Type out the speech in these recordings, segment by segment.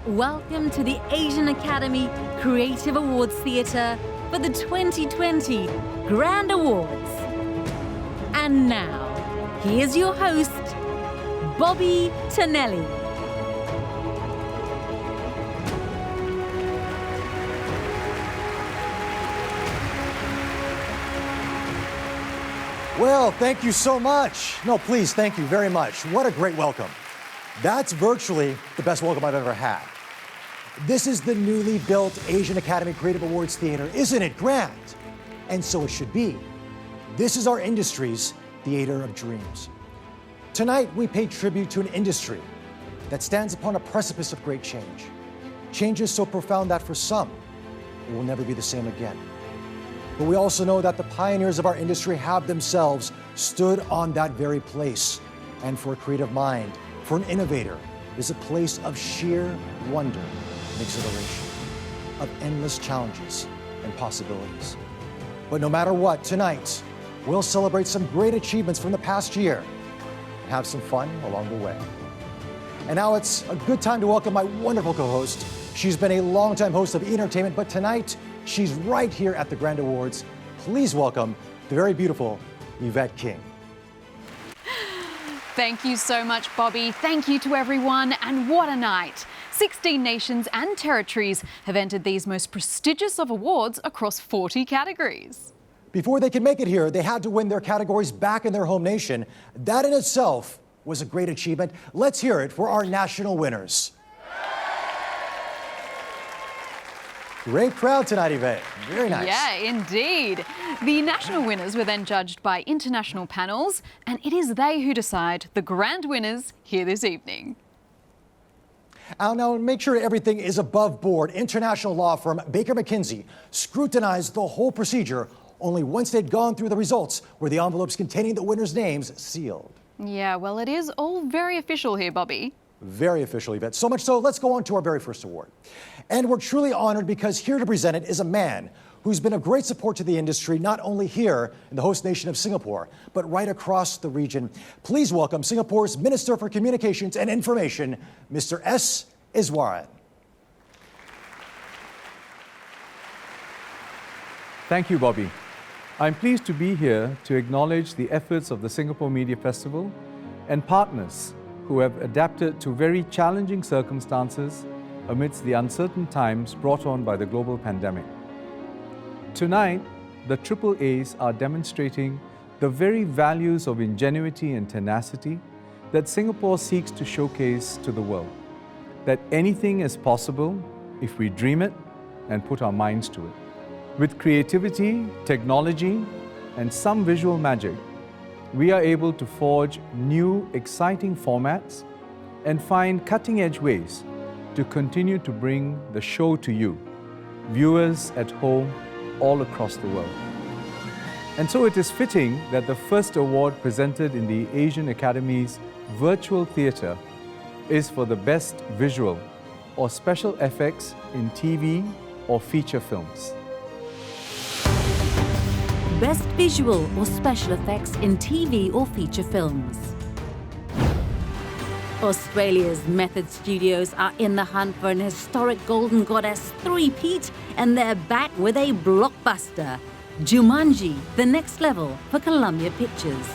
Welcome to the Asian Academy Creative Awards Theatre for the 2020 Grand Awards. And now, here's your host, Bobby Tonelli. Well, thank you so much. No, please, thank you very much. What a great welcome. That's virtually the best welcome I've ever had. This is the newly built Asian Academy Creative Awards Theater. Isn't it grand? And so it should be. This is our industry's theater of dreams. Tonight, we pay tribute to an industry that stands upon a precipice of great change. Changes so profound that for some, it will never be the same again. But we also know that the pioneers of our industry have themselves stood on that very place. And for a creative mind, for an innovator, is a place of sheer wonder and exhilaration, of endless challenges and possibilities. But no matter what, tonight, we'll celebrate some great achievements from the past year and have some fun along the way. And now it's a good time to welcome my wonderful co-host. She's been a longtime host of E! Entertainment, but tonight, she's right here at the Grand Awards. Please welcome the very beautiful Yvette King. Thank you so much, Bobby. Thank you to everyone, and what a night. 16 nations and territories have entered these most prestigious of awards across 40 categories. Before they could make it here, they had to win their categories back in their home nation. That in itself was a great achievement. Let's hear it for our national winners. Great crowd tonight, Yvette. Very nice. Yeah, indeed. The national winners were then judged by international panels, and it is they who decide the grand winners here this evening. Now, make sure everything is above board. International law firm Baker McKenzie scrutinized the whole procedure. Only once they'd gone through the results were the envelopes containing the winners' names sealed. Yeah, well, it is all very official here, Bobby. Very official, Yvette. So much so, let's go on to our very first award. And we're truly honored because here to present it is a man who's been of great support to the industry, not only here in the host nation of Singapore, but right across the region. Please welcome Singapore's Minister for Communications and Information, Mr. S. Iswaran. Thank you, Bobby. I'm pleased to be here to acknowledge the efforts of the Singapore Media Festival and partners who have adapted to very challenging circumstances amidst the uncertain times brought on by the global pandemic. Tonight, the AAAs are demonstrating the very values of ingenuity and tenacity that Singapore seeks to showcase to the world. That anything is possible if we dream it and put our minds to it. With creativity, technology, and some visual magic, we are able to forge new, exciting formats and find cutting-edge ways to continue to bring the show to you, viewers at home all across the world. And so it is fitting that the first award presented in the Asian Academy's virtual theatre is for the best visual or special effects in TV or feature films. Best Visual or Special Effects in TV or Feature Films. Australia's Method Studios are in the hunt for an historic Golden Goddess three-peat, and they're back with a blockbuster, Jumanji: The Next Level, for Columbia Pictures.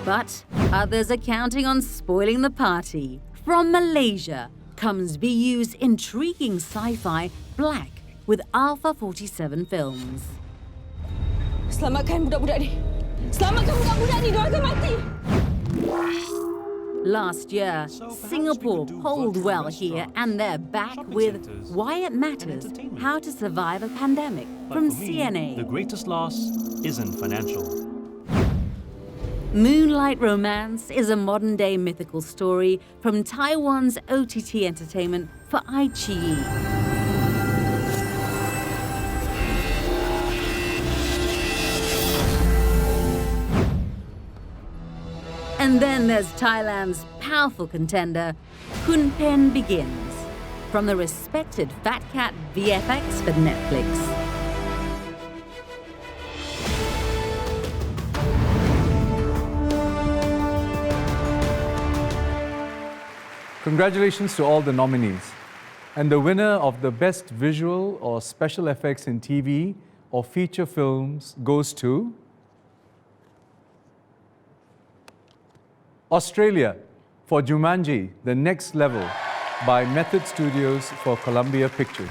But others are counting on spoiling the party. From Malaysia comes BU's intriguing sci-fi Black with Alpha 47 Films. Selamatkan budak-budak ni. Selamatkan budak-budak ni, diorang akan mati. Last year, Singapore polled well here, and they're back with Why It Matters, How to Survive a Pandemic from CNA. The greatest loss isn't financial. Moonlight Romance is a modern-day mythical story from Taiwan's OTT entertainment for iQIYI. And then there's Thailand's powerful contender, Kun Pen Begins, from the respected Fat Cat VFX for Netflix. Congratulations to all the nominees. And the winner of the Best Visual or Special Effects in TV or Feature Films goes to Australia for Jumanji, The Next Level by Method Studios for Columbia Pictures.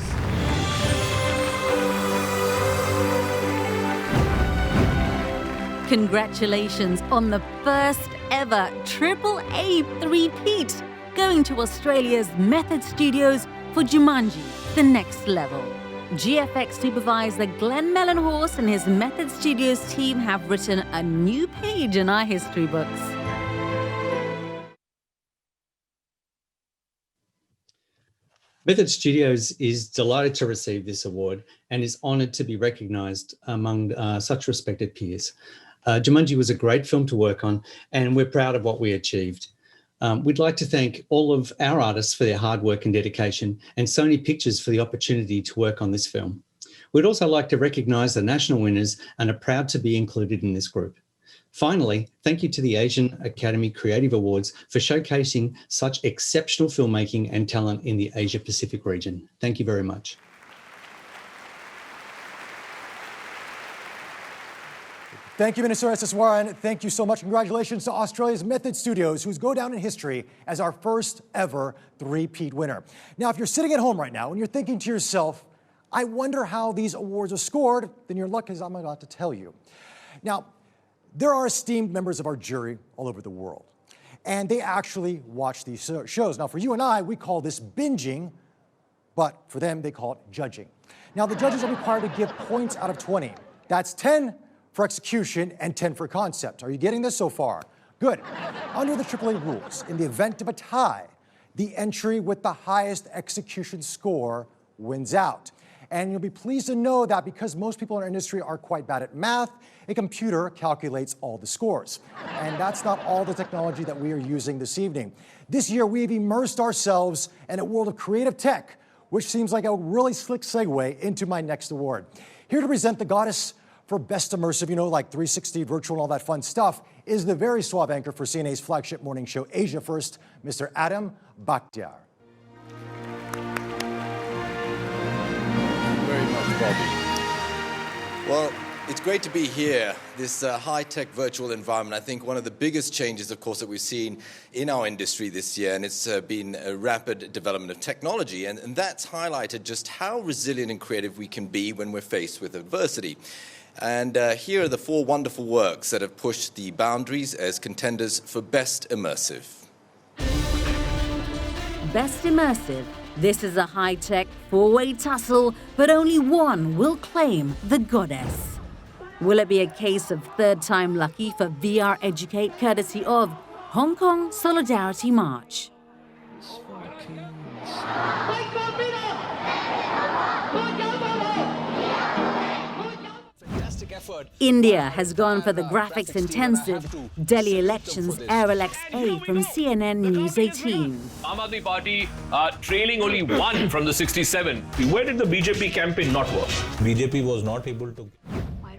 Congratulations on the first ever AAA three-peat going to Australia's Method Studios for Jumanji, The Next Level. GFX supervisor Glenn Mellenhorst and his Method Studios team have written a new page in our history books. Method Studios is delighted to receive this award and is honoured to be recognised among such respected peers. Jumanji was a great film to work on, and we're proud of what we achieved. We'd like to thank all of our artists for their hard work and dedication, and Sony Pictures for the opportunity to work on this film. We'd also like to recognise the national winners and are proud to be included in this group. Finally, thank you to the Asian Academy Creative Awards for showcasing such exceptional filmmaking and talent in the Asia-Pacific region. Thank you very much. Thank you, Minister Eswar, and thank you so much. Congratulations to Australia's Method Studios, who's go down in history as our first ever three-peat winner. Now, if you're sitting at home right now and you're thinking to yourself, I wonder how these awards are scored, then your luck is I'm about to tell you. Now, there are esteemed members of our jury all over the world, and they actually watch these shows. Now, for you and I, we call this binging, but for them, they call it judging. Now, the judges are required to give points out of 20. That's 10 for execution and 10 for concept. Are you getting this so far? Good. Under the AAA rules, in the event of a tie, the entry with the highest execution score wins out. And you'll be pleased to know that because most people in our industry are quite bad at math, a computer calculates all the scores. And that's not all the technology that we are using this evening. This year, we've immersed ourselves in a world of creative tech, which seems like a really slick segue into my next award. Here to present the goddess for best immersive, you know, like 360 virtual and all that fun stuff, is the very suave anchor for CNA's flagship morning show, Asia First, Mr. Adam Bakhtiar. Very much, Bobby. Well, it's great to be here, this high-tech virtual environment. I think one of the biggest changes, of course, that we've seen in our industry this year, and it's been a rapid development of technology, and that's highlighted just how resilient and creative we can be when we're faced with adversity. And here are the 4 wonderful works that have pushed the boundaries as contenders for Best Immersive. Best Immersive. This is a high-tech 4-way tussle, but only one will claim the goddess. Will it be a case of third time lucky for VR Educate courtesy of Hong Kong Solidarity March? India has gone for the graphics-intensive Delhi elections Airel XA from CNN News 18. Aam Aadmi Party trailing only 1 from the 67. Where did the BJP campaign not work? BJP was not able to.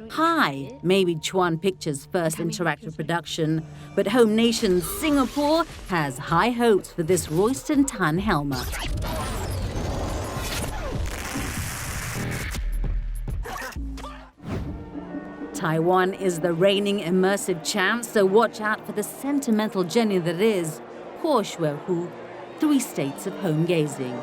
Hi, maybe Chuan Pictures' first interactive production, but home nation Singapore has high hopes for this Royston Tan helmet. Taiwan is the reigning immersive champ, so watch out for the sentimental journey that is Po Shui Hu, 3 states of home gazing.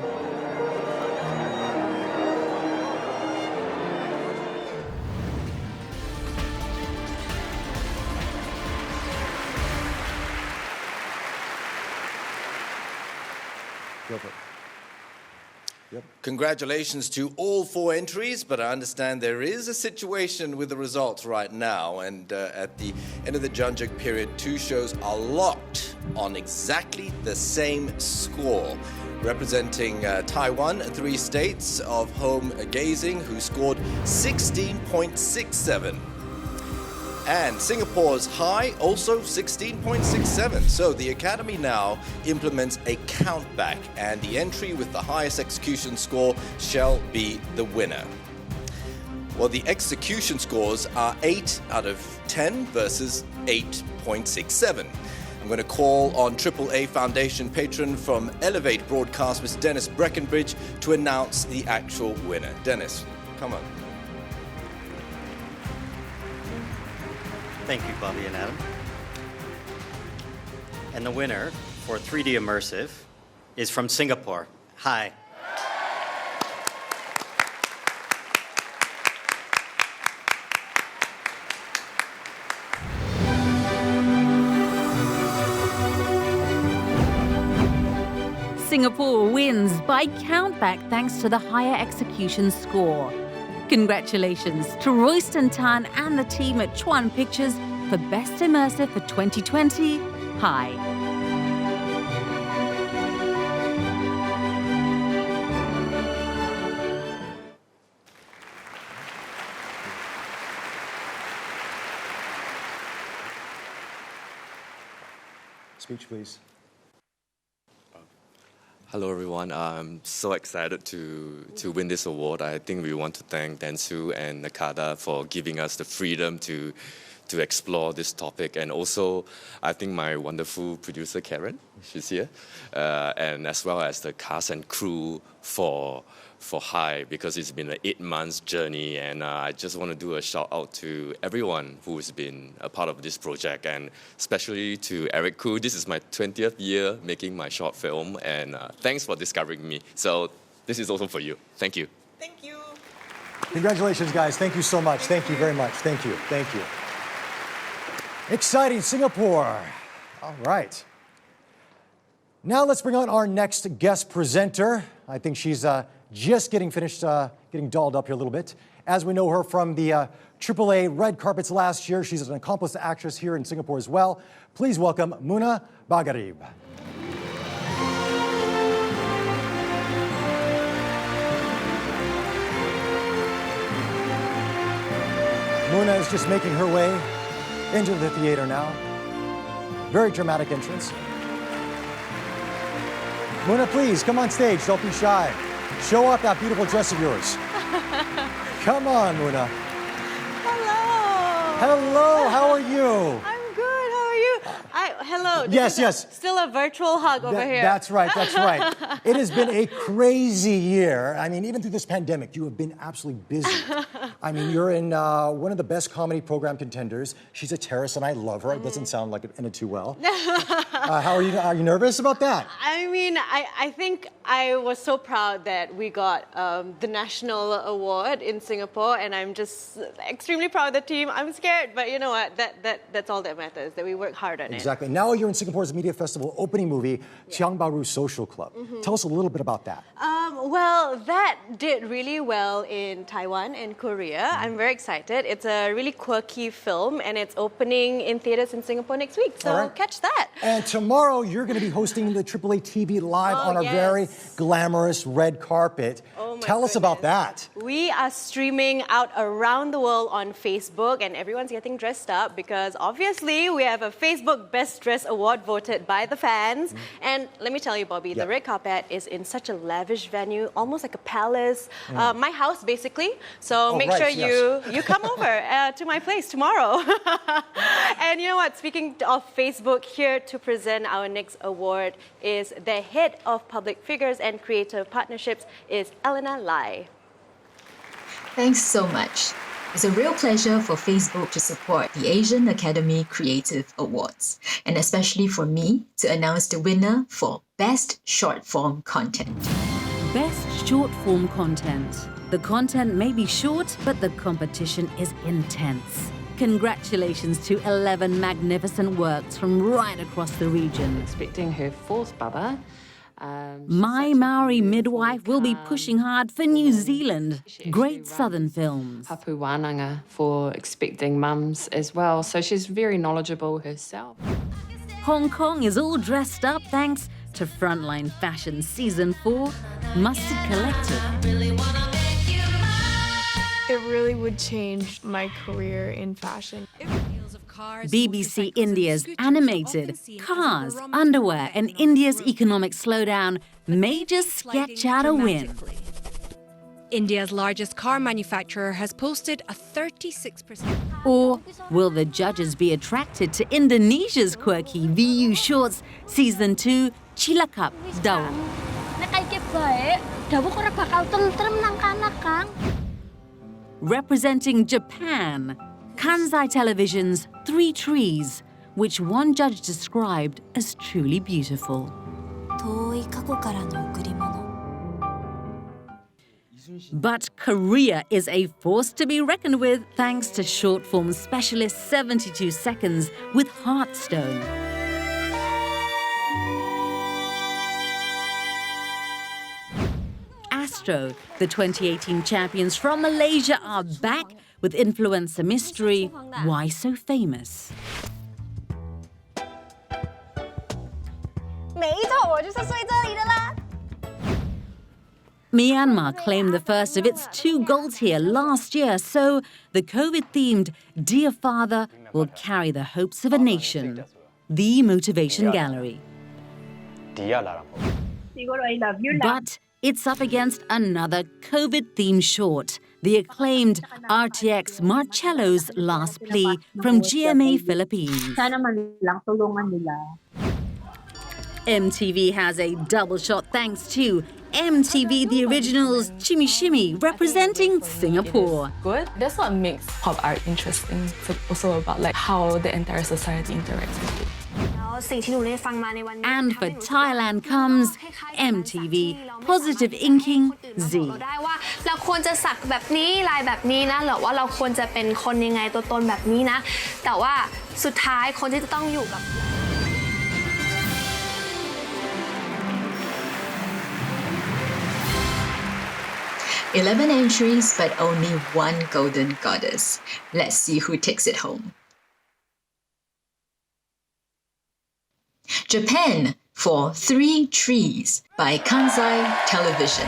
Congratulations to all 4 entries, but I understand there is a situation with the results right now, and at the end of the Junjik period, 2 shows are locked on exactly the same score, representing Taiwan, 3 states of home gazing, who scored 16.67. And Singapore's high, also 16.67. So the Academy now implements a countback, and the entry with the highest execution score shall be the winner. Well, the execution scores are 8 out of 10 versus 8.67. I'm going to call on AAA Foundation patron from Elevate Broadcast, Mr. Dennis Breckenbridge, to announce the actual winner. Dennis, come on. Thank you, Bobby and Adam. And the winner for 3D Immersive is from Singapore. Hi. Singapore wins by countback thanks to the higher execution score. Congratulations to Royston Tan and the team at Chuan Pictures for Best Immersive for 2020. Hi. Speech, please. Hello, everyone. I'm so excited to win this award. I think we want to thank Dentsu and Nakada for giving us the freedom to explore this topic. And also, I think my wonderful producer, Karen, she's here, and as well as the cast and crew for Hi, because it's been an 8 months journey. And I just want to do a shout out to everyone who's been a part of this project, and especially to Eric Koo. This is my 20th year making my short film, and thanks for discovering me. So this is also for you. Thank you. Thank you. Congratulations, guys. Thank you so much. Thank you very much. Thank you. Thank you. Exciting, Singapore. All right. Now let's bring on our next guest presenter. I think she's just getting finished, getting dolled up here a little bit. As we know her from the AAA red carpets last year, she's an accomplished actress here in Singapore as well. Please welcome Muna Bagharib. Muna is just making her way into the theater now. Very dramatic entrance. Muna, please, come on stage. Don't be shy. Show off that beautiful dress of yours. Come on, Muna. Hello. Hello, how are you? I'm good. How are you? Hello. Yes. Still a virtual hug over here. That's right, that's right. It has been a crazy year. I mean, even through this pandemic, you have been absolutely busy. I mean, you're in one of the best comedy program contenders. She's a terrorist, and I love her. It doesn't sound like it in it too well. How are you? Are you nervous about that? I mean, I think I was so proud that we got the national award in Singapore, and I'm just extremely proud of the team. I'm scared, but you know what? That's all that matters, that we work hard on it. Exactly. Now you're in Singapore's Media Festival opening movie, Tiong Bahru Social Club. Tell us a little bit about that. Well, that did really well in Taiwan and Korea. I'm very excited. It's a really quirky film, and it's opening in theaters in Singapore next week, so catch that. And tomorrow, you're going to be hosting the AAA TV Live on a very glamorous red carpet. Tell us about that. We are streaming out around the world on Facebook, and everyone's getting dressed up because obviously we have a Facebook Best Dress Award voted by the fans. And let me tell you, Bobby, the red carpet is in such a lavish venue, almost like a palace. My house, basically. So make sure you come over to my place tomorrow. And you know what? Speaking of Facebook, here to present our next award is the head of public figures and creative partnerships is Elena Lai. Thanks so much. It's a real pleasure for Facebook to support the Asian Academy Creative Awards, and especially for me to announce the winner for Best Short Form Content. Best short form content. The content may be short, but the competition is intense. Congratulations to 11 magnificent works from right across the region. Expecting her fourth baba. My Maori Midwife will be pushing hard for New Zealand. Great Southern Films. Hapu Wānanga for expecting mums as well, so she's very knowledgeable herself. Hong Kong is all dressed up thanks to Frontline Fashion Season 4, Mustard Collective. It really would change my career in fashion. BBC India's animated Cars, Underwear and India's economic slowdown may just sketch out a win. India's largest car manufacturer has posted a 36%. Or will the judges be attracted to Indonesia's quirky VU Shorts Season 2 Cilacap Daun? Representing Japan, Kansai Television's Three Trees, which one judge described as truly beautiful. But Korea is a force to be reckoned with thanks to short-form specialist 72 Seconds with Heartstone. Astro, the 2018 champions from Malaysia, are back with influencer mystery, Why So Famous? Myanmar claimed the first of its 2 golds here last year, so the COVID-themed Dear Father will carry the hopes of a nation. The Motivation Gallery. But it's up against another COVID-themed short, the acclaimed RTX Marcello's Last Plea from GMA Philippines. MTV has a double shot thanks to MTV The Originals Chimmy Shimmy representing Singapore. Good. That's what makes pop art interesting. It's also about like how the entire society interacts with it. And for Thailand comes MTV Positive Inking Z. เราควรจะสักแบบนี้ลายแบบนี้นะหรือว่าเราควรจะเป็นคนยังไงตัวตนแบบนี้นะแต่ว่าสุดท้ายคนที่จะต้องอยู่กับ 11 entries, but only 1 golden goddess. Let's see who takes it home. Japan for 3 Trees by Kansai Television.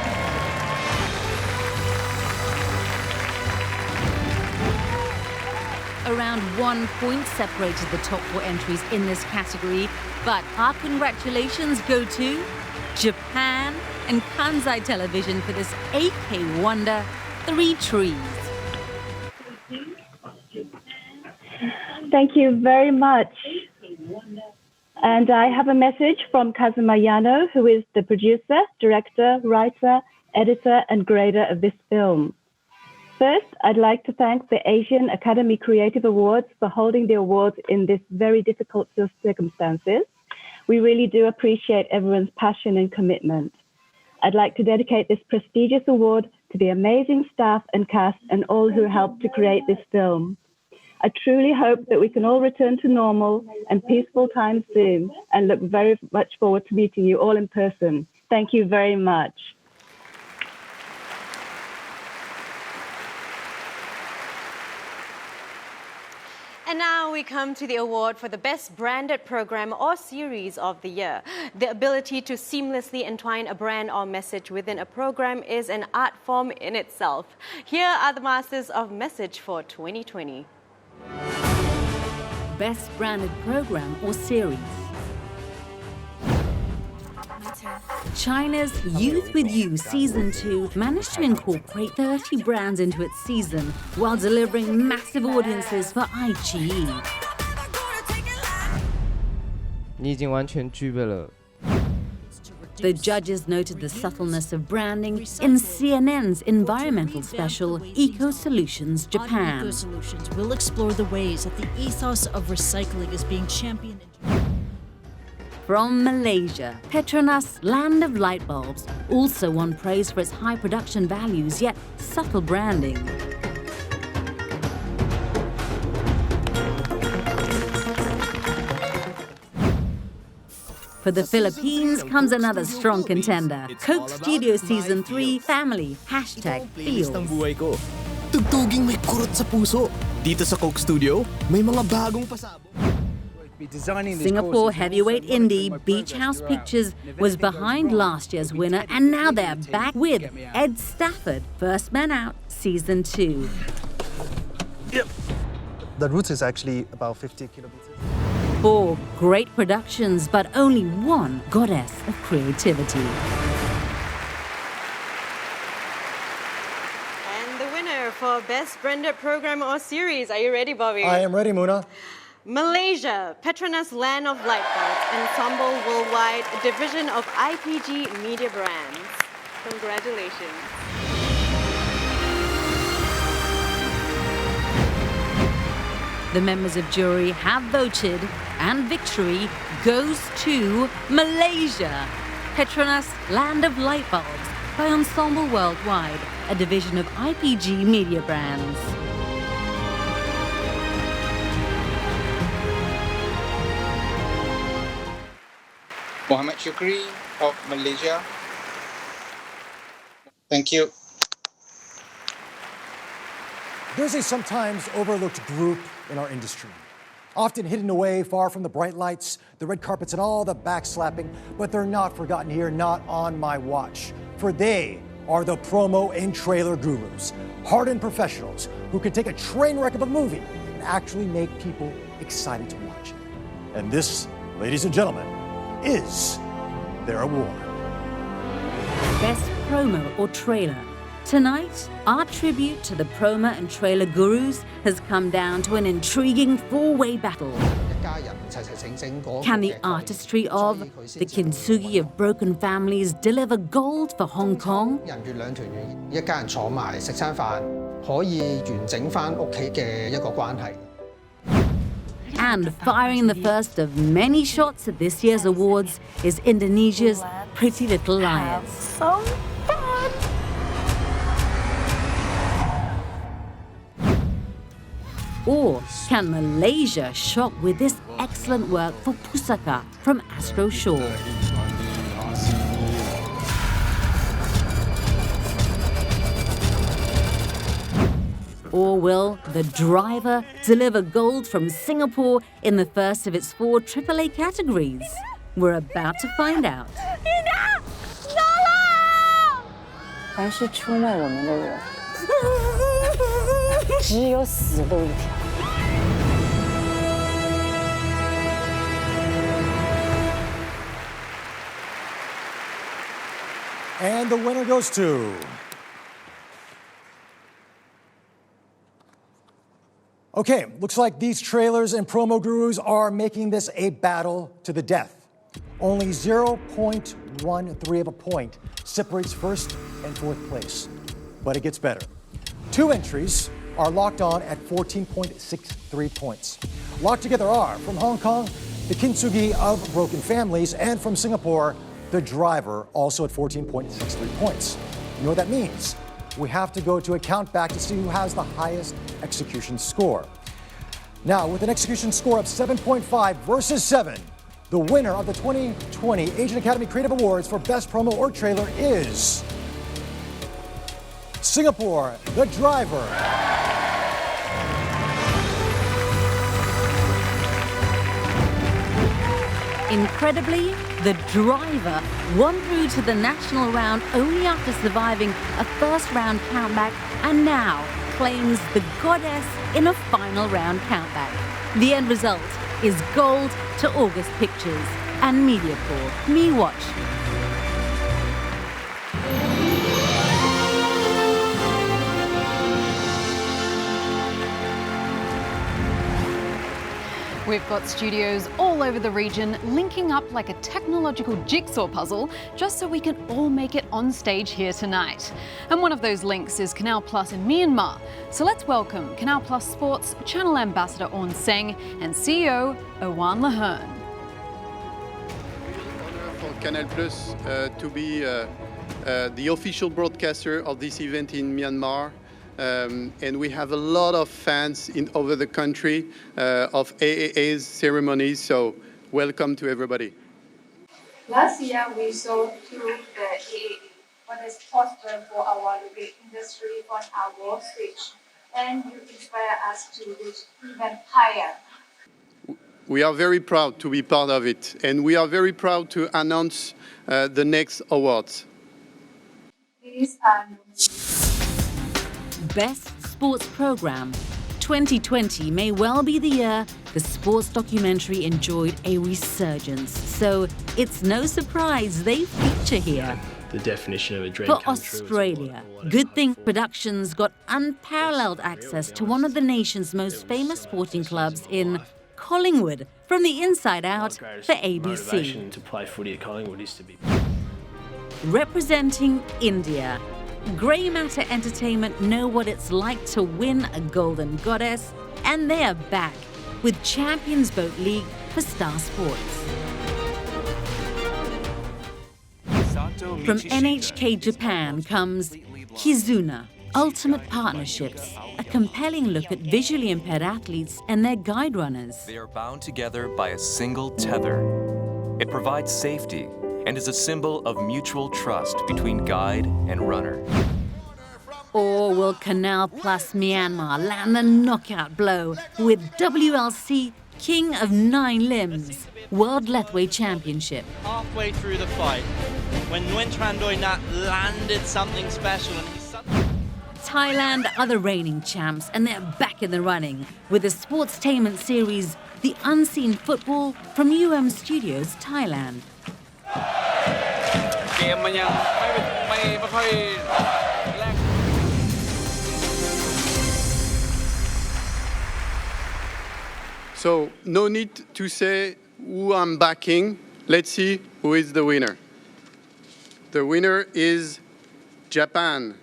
Around 1 point separated the top 4 entries in this category, but our congratulations go to Japan and Kansai Television for this 8K wonder, 3 Trees. Thank you very much. And I have a message from Kazuma Yano, who is the producer, director, writer, editor, and grader of this film. First, I'd like to thank the Asian Academy Creative Awards for holding the awards in this very difficult circumstances. We really do appreciate everyone's passion and commitment. I'd like to dedicate this prestigious award to the amazing staff and cast and all who helped to create this film. I truly hope that we can all return to normal and peaceful times soon and look very much forward to meeting you all in person. Thank you very much. And now we come to the award for the Best Branded Program or Series of the Year. The ability to seamlessly entwine a brand or message within a program is an art form in itself. Here are the masters of message for 2020. Best Branded Program or Series. China's Youth With You Season 2 managed to incorporate 30 brands into its season while delivering massive audiences for iQIYI. 你已经完全具备了 The judges noted the subtleness of branding in CNN's environmental special, Eco Solutions Japan. Eco Solutions will explore the ways that the ethos of recycling is being championed. From Malaysia, Petronas Land of Light Bulbs also won praise for its high production values yet subtle branding. For the Philippines comes another strong contender, Coke Studio Season 3 Family #Feels. Tugtuging may kurot sa puso. Dito sa Coke Studio, may mga bagong pasabog. Singapore heavyweight indie Beach House Pictures was behind last year's winner, and now they're back with Ed Stafford, First Man Out Season 2. Yep. The route is actually about 50 kilometers. 4 great productions, but only 1 goddess of creativity. for Best Branded Program or Series. Are you ready, Bobby? I am ready, Muna. Malaysia, Petronas Land of Lightbulbs, Ensemble Worldwide, a division of IPG Media Brands. Congratulations. The members of jury have voted, and victory goes to Malaysia. Petronas Land of Lightbulbs by Ensemble Worldwide, a division of IPG Media Brands. Mohammed Shukri of Malaysia. Thank you. There's a sometimes overlooked group in our industry, often hidden away far from the bright lights, the red carpets, and all the backslapping, but they're not forgotten here, not on my watch. For they are the promo and trailer gurus, hardened professionals who can take a train wreck of a movie and actually make people excited to watch it. And this, ladies and gentlemen, is their award. Best Promo or Trailer. Tonight, our tribute to the promo and trailer gurus has come down to an intriguing four-way battle. Can the artistry of the kintsugi of broken families deliver gold for Hong Kong? And firing the first of many shots at this year's awards is Indonesia's Pretty Little Liars. Some fun! Or can Malaysia shock with this excellent work for Pusaka from Astro Shore? Or will The Driver deliver gold from Singapore in the first of its 4 AAA categories? We're about to find out. 凡是出卖我们的人，只有死路一条。And the winner goes to... Okay, looks like these trailers and promo gurus are making this a battle to the death. Only 0.13 of a point separates first and fourth place. But it gets better. 2 entries are locked on at 14.63 points. Locked together are, from Hong Kong, the Kintsugi of Broken Families, and from Singapore, The Driver, also at 14.63 points. You know what that means? We have to go to a count back to see who has the highest execution score. Now, with an execution score of 7.5 versus 7, the winner of the 2020 Asian Academy Creative Awards for Best Promo or Trailer is Singapore, The Driver. Incredibly, The Driver won through to the national round only after surviving a first-round countback and now claims the goddess in a final round countback. The end result is gold to August Pictures and MediaCorp. Me Watch. We've got studios all over the region linking up like a technological jigsaw puzzle just so we can all make it on stage here tonight. And one of those links is Canal Plus in Myanmar. So let's welcome Canal Plus Sports Channel Ambassador Orn Seng and CEO Owan Lahern. Honor for Canal Plus to be the official broadcaster of this event in Myanmar. And we have a lot of fans over the country of AAA's ceremonies, so welcome to everybody. Last year, we saw through the AAA what is possible for our local industry on our world stage, and you inspire us to reach even higher. We are very proud to be part of it, and we are very proud to announce the next awards. These are Best Sports Program. 2020 may well be the year the sports documentary enjoyed a resurgence, so it's no surprise they feature here. the definition of a dream For come true. Australia, Good Thing Productions got unparalleled access to one of the nation's most famous sporting clubs in Collingwood, from the inside out for ABC. Motivation to play footy at Collingwood is to be. Representing India, Grey Matter Entertainment know what it's like to win a Golden Goddess, and they are back with Champions Boat League for Star Sports. From NHK Japan comes Kizuna, Ultimate Partnerships, a compelling look at visually impaired athletes and their guide runners. They are bound together by a single tether. It provides safety and is a symbol of mutual trust between guide and runner. Or will Canal Plus Myanmar land the knockout blow with WLC King of Nine Limbs World Lethway Championship? Halfway through the fight, when Nguyen Tran Doi Nat landed something special and Thailand are the reigning champs, and they're back in the running with the sportstainment series The Unseen Football from Studios Thailand. So no need to say who I'm backing. Let's see who is the winner. The winner is Japan.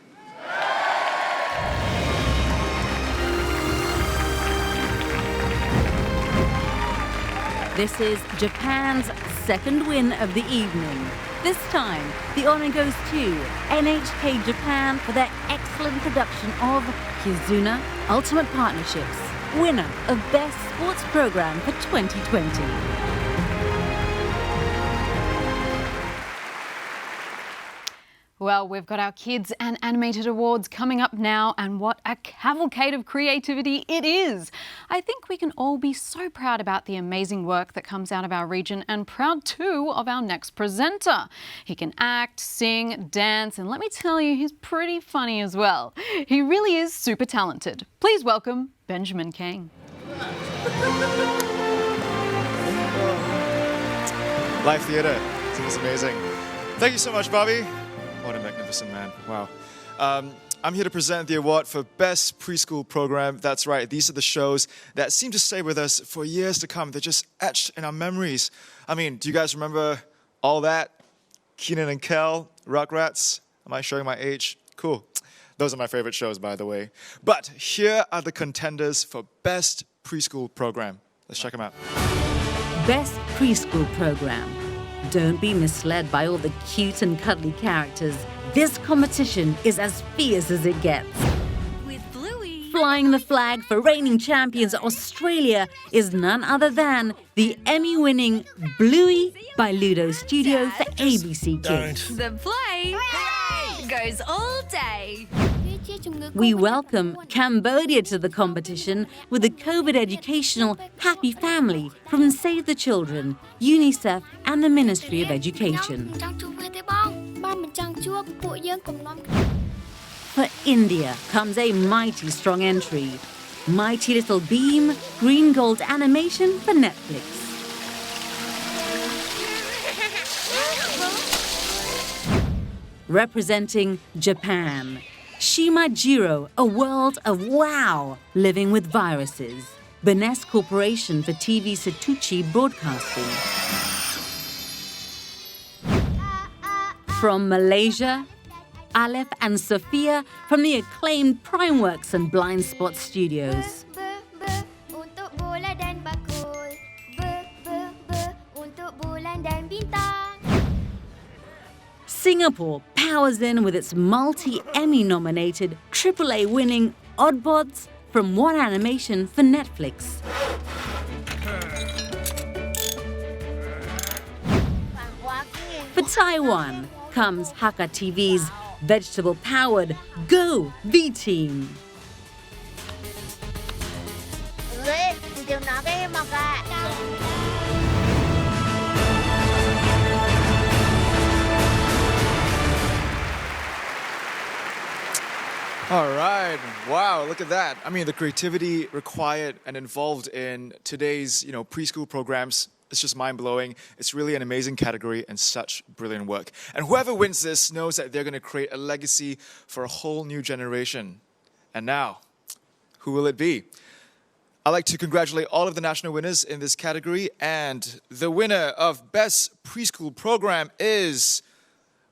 This is Japan's second win of the evening. This time, the honor goes to NHK Japan for their excellent production of Kizuna Ultimate Partnerships, winner of Best Sports Program for 2020. Well, we've got our Kids and Animated Awards coming up now, and what a cavalcade of creativity it is. I think we can all be so proud about the amazing work that comes out of our region, and proud too of our next presenter. He can act, sing, dance, and let me tell you, he's pretty funny as well. He really is super talented. Please welcome Benjamin Kang. Live theatre, it's amazing. Thank you so much, Bobby. What a magnificent man, wow. I'm here to present the award for Best Preschool Program. That's right, these are the shows that seem to stay with us for years to come. They're just etched in our memories. I mean, do you guys remember all that? Keenan and Kel, Rugrats? Am I showing my age? Cool. Those are my favorite shows, by the way. But here are the contenders for Best Preschool Program. Let's check them out. Best Preschool Program. Don't be misled by all the cute and cuddly characters. This competition is as fierce as it gets. With Bluey. Flying the flag for reigning champions Australia is none other than the Emmy-winning Bluey by Ludo Studio for ABC Kids. The play goes all day. We welcome Cambodia to the competition with the COVID educational Happy Family from Save the Children, UNICEF and the Ministry of Education. For India comes a mighty strong entry, Mighty Little Beam, Green Gold Animation for Netflix. Representing Japan, Shimajiro, A World of Wow, Living with Viruses, Benes Corporation for TV Satuchi Broadcasting. From Malaysia, Aleph and Sophia from the acclaimed Primeworks and Blind Spot Studios. Singapore powers in with its multi-Emmy-nominated, AAA-winning Oddbods from One Animation for Netflix. For Taiwan comes Hakka TV's vegetable-powered Go V-Team. All right, wow, look at that. I mean, the creativity required and involved in today's, preschool programs It's just mind-blowing. It's really an amazing category and such brilliant work. And whoever wins this knows that they're going to create a legacy for a whole new generation. And now, who will it be? I'd like to congratulate all of the national winners in this category. And the winner of Best Preschool Program is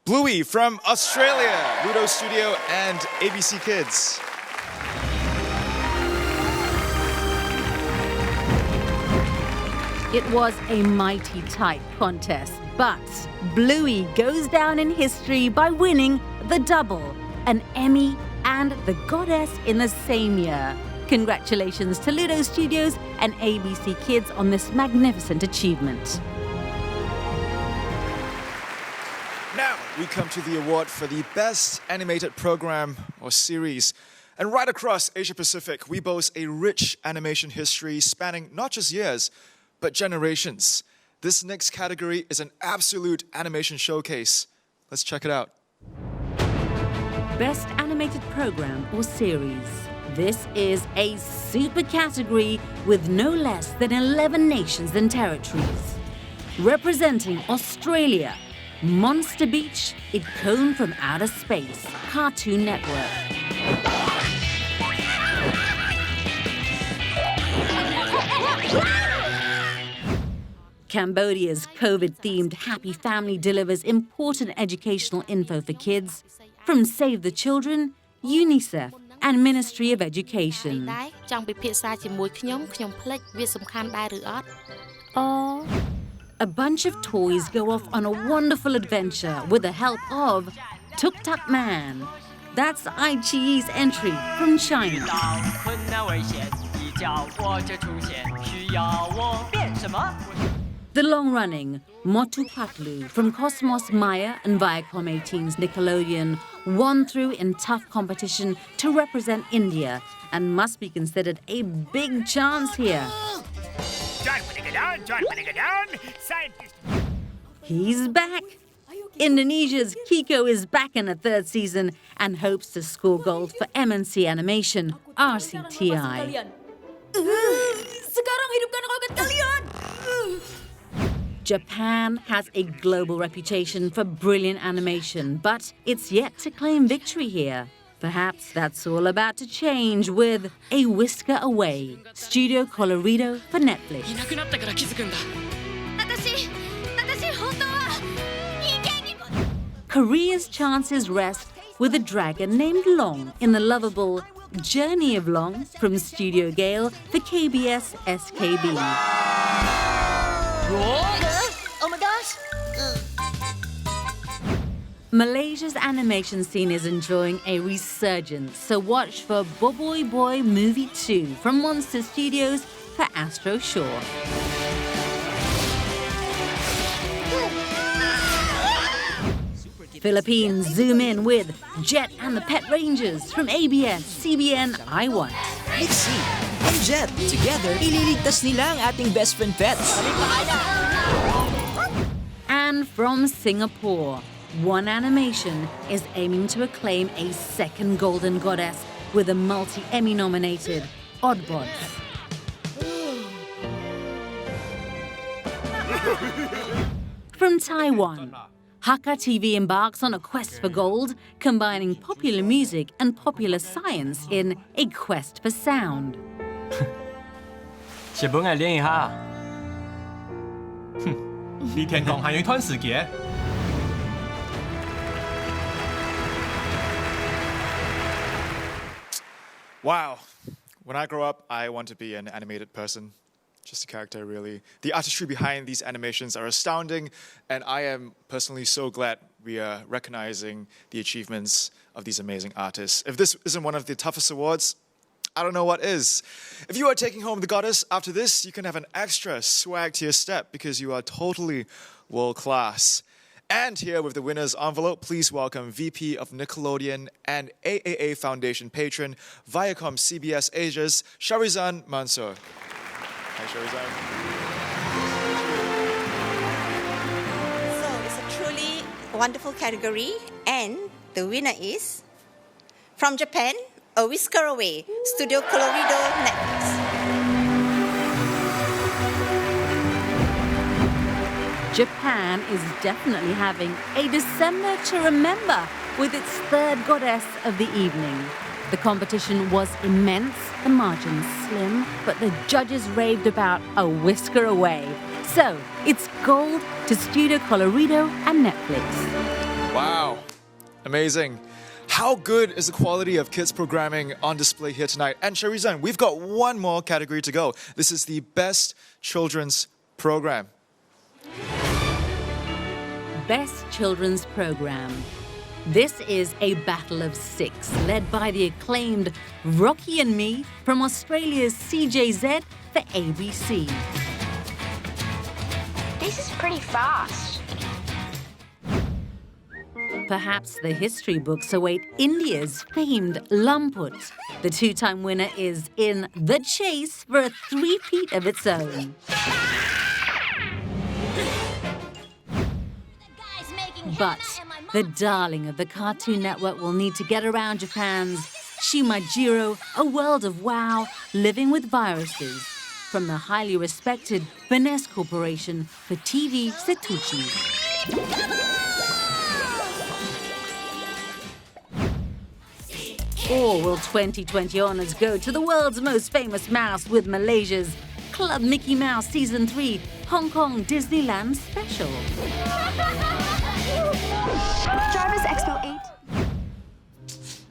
Bluey from Australia, Ludo Studio and ABC Kids. It was a mighty tight contest, but Bluey goes down in history by winning the double, an Emmy and the Goddess in the same year. Congratulations to Ludo Studios and ABC Kids on this magnificent achievement. Now we come to the award for the Best Animated Program or Series. And right across Asia-Pacific, we boast a rich animation history spanning not just years, but generations. This next category is an absolute animation showcase. Let's check it out. Best Animated Program or Series. This is a super category with no less than 11 nations and territories. Representing Australia, Monster Beach, It Came from Outer Space, Cartoon Network. Cambodia's COVID-themed Happy Family delivers important educational info for kids from Save the Children, UNICEF, and Ministry of Education. A bunch of toys go off on a wonderful adventure with the help of Tuk Tuk Man. That's iQIYI's entry from China. The long-running Motu Patlu from Cosmos Maya and Viacom 18's Nickelodeon won through in tough competition to represent India and must be considered a big chance here. He's back! Indonesia's Kiko is back in a third season and hopes to score gold for MNC Animation, RCTI. Japan has a global reputation for brilliant animation, but it's yet to claim victory here. Perhaps that's all about to change with A Whisker Away, Studio Colorido for Netflix. Korea's chances rest with a dragon named Long in the lovable Journey of Long from Studio Gale for KBS SKB. Oh my gosh! Malaysia's animation scene is enjoying a resurgence, so watch for Boboiboy Boy Movie 2 from Monster Studios for Astro Shore. Philippines zoom in with Jet and the Pet Rangers from ABS, CBN, I1. Nixie and Jet, together, ililigtas nila ang ating best friend pets. And from Singapore, One Animation is aiming to acclaim a second Golden Goddess with a multi-Emmy nominated Oddbods. From Taiwan, Hakka TV embarks on a quest for gold, combining popular music and popular science in a quest for sound. 食本係練下。呢天講係要吞時嘅。Wow. When I grow up, I want to be an animated person. Just a character, really. The artistry behind these animations are astounding, and I am personally so glad we are recognizing the achievements of these amazing artists. If this isn't one of the toughest awards, I don't know what is. If you are taking home the Goddess after this, you can have an extra swag to your step because you are totally world-class. And here with the winner's envelope, please welcome VP of Nickelodeon and AAA Foundation patron, Viacom CBS Asia's Sharizan Mansour. Hi, Sharizan. So it's a truly wonderful category, and the winner is from Japan, A Whisker Away, Studio Colorido, Netflix. Japan is definitely having a December to remember with its third goddess of the evening. The competition was immense, the margins slim, but the judges raved about a whisker away. So, it's gold to Studio Colorido and Netflix. Wow, amazing. How good is the quality of kids programming on display here tonight? And Sharizan, we've got one more category to go. This is the Best Children's Program. Best Children's Program. This is a battle of six, led by the acclaimed Rocky and Me from Australia's CJZ for ABC. This is pretty fast. Perhaps the history books await India's famed Lamput. The two-time winner is in the chase for a three-peat of its own. But the darling of the Cartoon Network will need to get around Japan's Shimajiro, a world of wow, living with viruses, from the highly respected Finesse Corporation for TV Setouchi. Or will 2020 honours go to the world's most famous mouse with Malaysia's Club Mickey Mouse Season 3 Hong Kong Disneyland Special? Drivers Expo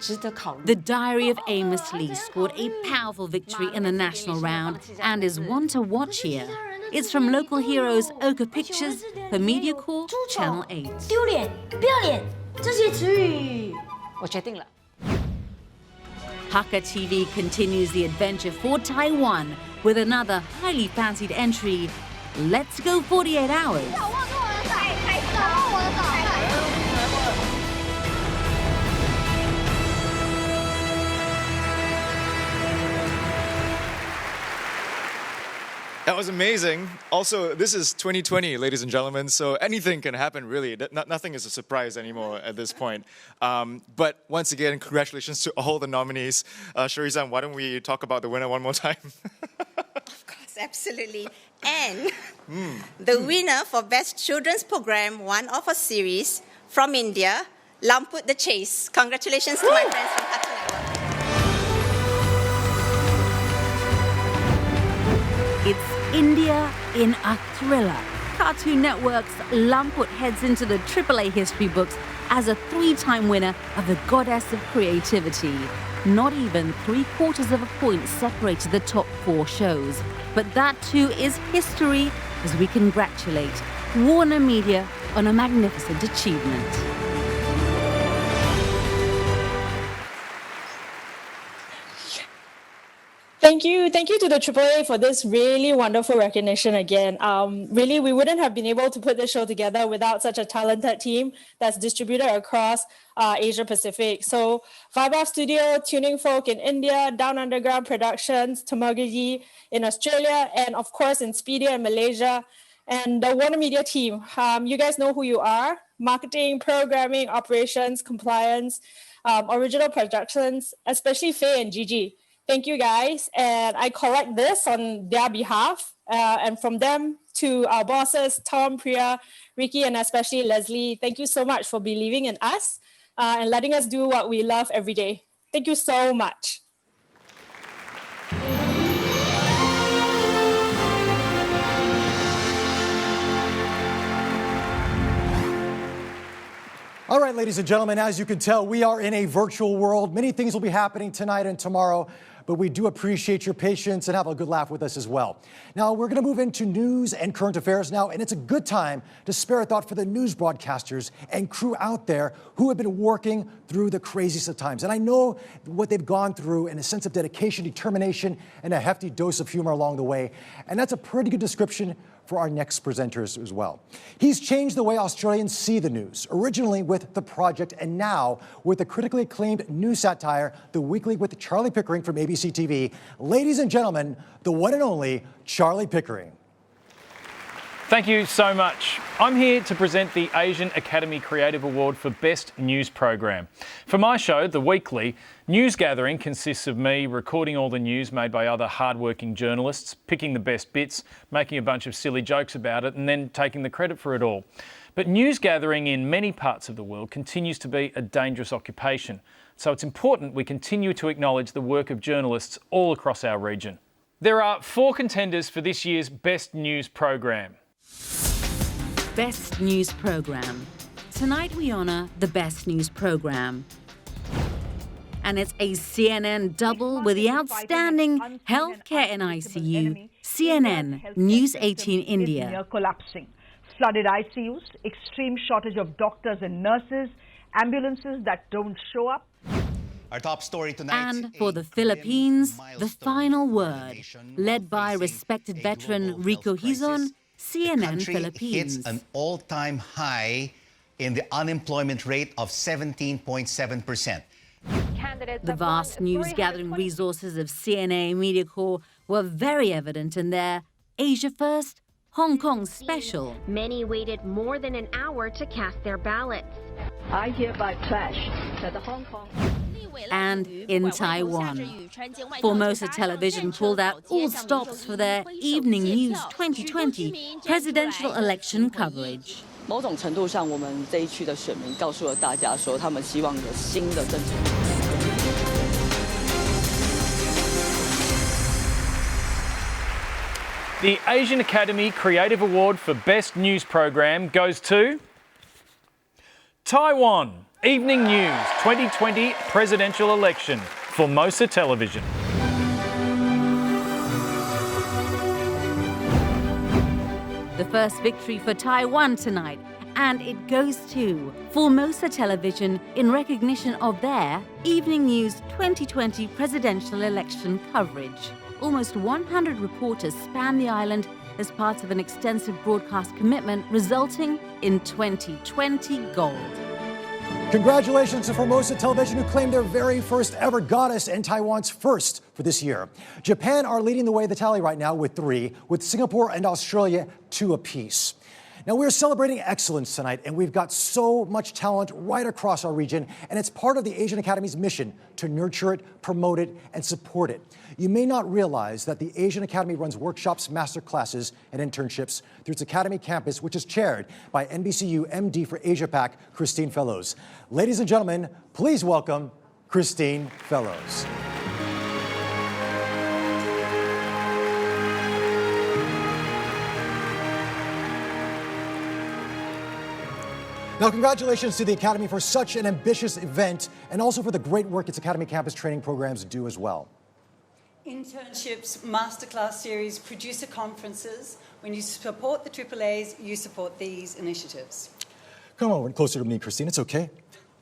8. The Diary of Amos Lee scored a powerful victory in the national round and is one to watch here. It's from local heroes Oka Pictures for MediaCorp Channel 8. 丢脸,不要脸,这些词语我决定了。 Hakka TV continues the adventure for Taiwan with another highly fancied entry, Let's Go 48 Hours. That was amazing. Also, this is 2020, ladies and gentlemen, so anything can happen, really. Nothing is a surprise anymore at this point. But once again, congratulations to all the nominees. Sharizan, why don't we talk about the winner one more time? Of course, absolutely. And the winner for Best Children's Program, one of a series from India, Lamput the Chase. Congratulations to my friends from Cartoon Network. It's India in a thriller. Cartoon Network's Lamput heads into the AAA history books as a three-time winner of the Goddess of Creativity. Not even 3/4 of a point separated the top 4 shows. But that too is history as we congratulate Warner Media on a magnificent achievement. Thank you to the AAA for this really wonderful recognition again. Really, we wouldn't have been able to put this show together without such a talented team that's distributed across Asia Pacific. So Vibe Studio, Tuning Folk in India, Down Underground Productions, Tamagaji in Australia, and of course in Speedia in Malaysia, and the Warner Media team. You guys know who you are. Marketing, programming, operations, compliance, original productions, especially Faye and Gigi. Thank you guys, and I collect this on their behalf, and from them to our bosses, Tom, Priya, Ricky, and especially Leslie. Thank you so much for believing in us and letting us do what we love every day. Thank you so much. All right, ladies and gentlemen, as you can tell, we are in a virtual world. Many things will be happening tonight and tomorrow, but we do appreciate your patience and have a good laugh with us as well. Now, we're going to move into news and current affairs now, and it's a good time to spare a thought for the news broadcasters and crew out there who have been working through the craziest of times. And I know what they've gone through in a sense of dedication, determination, and a hefty dose of humor along the way. And that's a pretty good description for our next presenters as well. He's changed the way Australians see the news, originally with The Project and now with the critically acclaimed news satire, The Weekly with Charlie Pickering from ABC TV. Ladies and gentlemen, the one and only Charlie Pickering. Thank you so much. I'm here to present the Asian Academy Creative Award for Best News Program. For my show, The Weekly, news gathering consists of me recording all the news made by other hard-working journalists, picking the best bits, making a bunch of silly jokes about it, and then taking the credit for it all. But news gathering in many parts of the world continues to be a dangerous occupation. So it's important we continue to acknowledge the work of journalists all across our region. There are 4 contenders for this year's Best News Program. Best News Program. Tonight we honour the Best News Program. And it's a CNN double with the outstanding Healthcare in ICU, CNN News 18 India. Near collapsing. Flooded ICUs, extreme shortage of doctors and nurses, ambulances that don't show up. Our top story tonight. And for the Philippines, the final word, led by respected veteran Rico Hizon, CNN Philippines. Hits an all-time high in the unemployment rate of 17.7%. The vast news-gathering resources of CNA Media Corps were very evident in their Asia First, Hong Kong special. Many waited more than an hour to cast their ballots. I hereby pledge that the Hong Kong... And in Taiwan, Formosa Television pulled out all stops for their Evening News 2020 presidential election coverage. 某种程度上，我们这一区的选民告诉了大家说，他们希望有新的政治。 The Asian Academy Creative Award for Best News Program goes to Taiwan Evening News 2020 Presidential Election, Formosa Television. The first victory for Taiwan tonight, and it goes to Formosa Television in recognition of their Evening News 2020 presidential election coverage. Almost 100 reporters span the island as part of an extensive broadcast commitment, resulting in 2020 gold. Congratulations to Formosa Television, who claimed their very first ever goddess and Taiwan's first for this year. Japan are leading the way the tally right now with 3, with Singapore and Australia 2 apiece. Now, we're celebrating excellence tonight, and we've got so much talent right across our region, and it's part of the Asian Academy's mission to nurture it, promote it, and support it. You may not realize that the Asian Academy runs workshops, master classes, and internships through its Academy campus, which is chaired by NBCU MD for Asia-Pac, Christine Fellows. Ladies and gentlemen, please welcome Christine Fellows. Now, congratulations to the Academy for such an ambitious event, and also for the great work its Academy campus training programs do as well. Internships, masterclass series, producer conferences. When you support the AAAs, you support these initiatives. Come on closer to me, Christine. It's okay.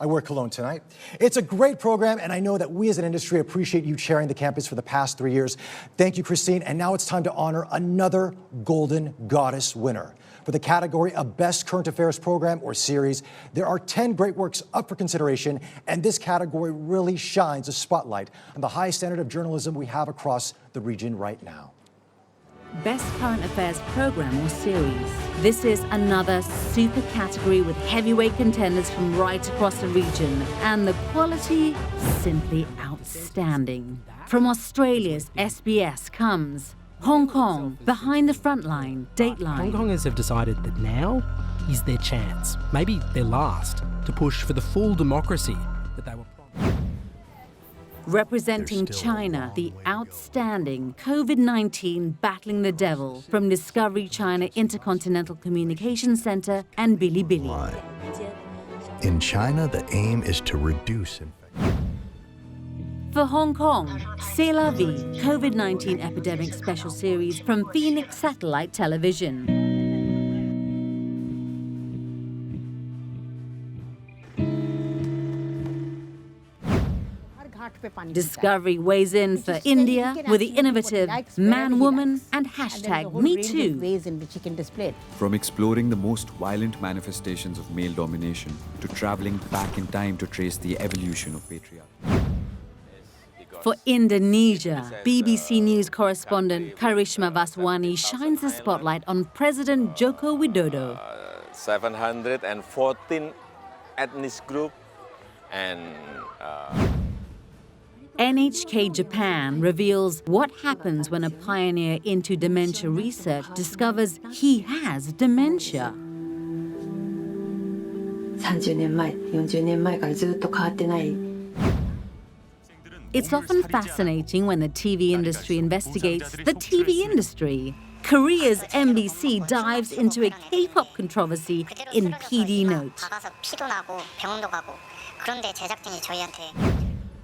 I wear cologne tonight. It's a great program, and I know that we as an industry appreciate you chairing the campus for the past 3 years. Thank you, Christine. And now it's time to honor another Golden Goddess winner. For the category of Best Current Affairs Program or Series, there are 10 great works up for consideration, and this category really shines a spotlight on the high standard of journalism we have across the region right now. Best Current Affairs Program or Series. This is another super category with heavyweight contenders from right across the region, and the quality simply outstanding. From Australia's SBS comes Hong Kong, Behind the Frontline, Dateline. Hong Kongers have decided that now is their chance, maybe their last, to push for the full democracy that they were promised. Representing China, the outstanding COVID-19 Battling the Devil from Discovery China Intercontinental Communications Center and Bilibili. In China, the aim is to reduce infection. For Hong Kong, C'est la vie, COVID-19 Epidemic Special Series from Phoenix Satellite Television. Discovery weighs in for India with the innovative Man, Woman and #MeToo. Ways in which he can display it. From exploring the most violent manifestations of male domination to traveling back in time to trace the evolution of patriarchy. For Indonesia, BBC News correspondent Karishma Vaswani shines the spotlight on President Joko Widodo. 714 ethnic group and NHK Japan reveals what happens when a pioneer into dementia research discovers he has dementia. 30年前、40年前からずっと変わってない。 It's often fascinating when the TV industry investigates the TV industry. Korea's MBC dives into a K-pop controversy in PD Note.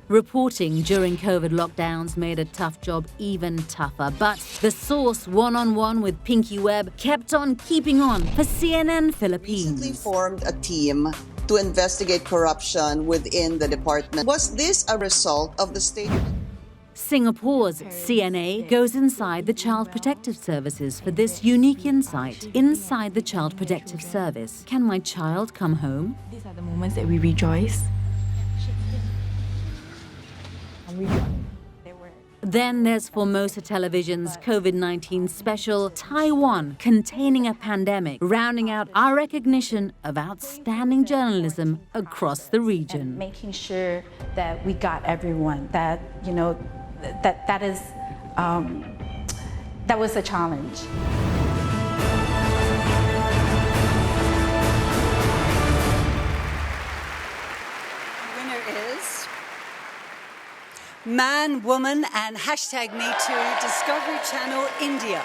Reporting during COVID lockdowns made a tough job even tougher, but the source one-on-one with Pinky Webb kept on keeping on for CNN Philippines. Recently formed a team to investigate corruption within the department. Was this a result of the state? Singapore's CNA goes inside the Child Protective Services for this unique insight. Inside the Child Protective Service, can my child come home? These are the moments that we rejoice. Then there's Formosa Television's COVID-19 special, Taiwan, Containing a Pandemic, rounding out our recognition of outstanding journalism across the region. And making sure that we got everyone, that, you know, that was a challenge. Man, Woman, and hashtag #MeToo, Discovery Channel, India.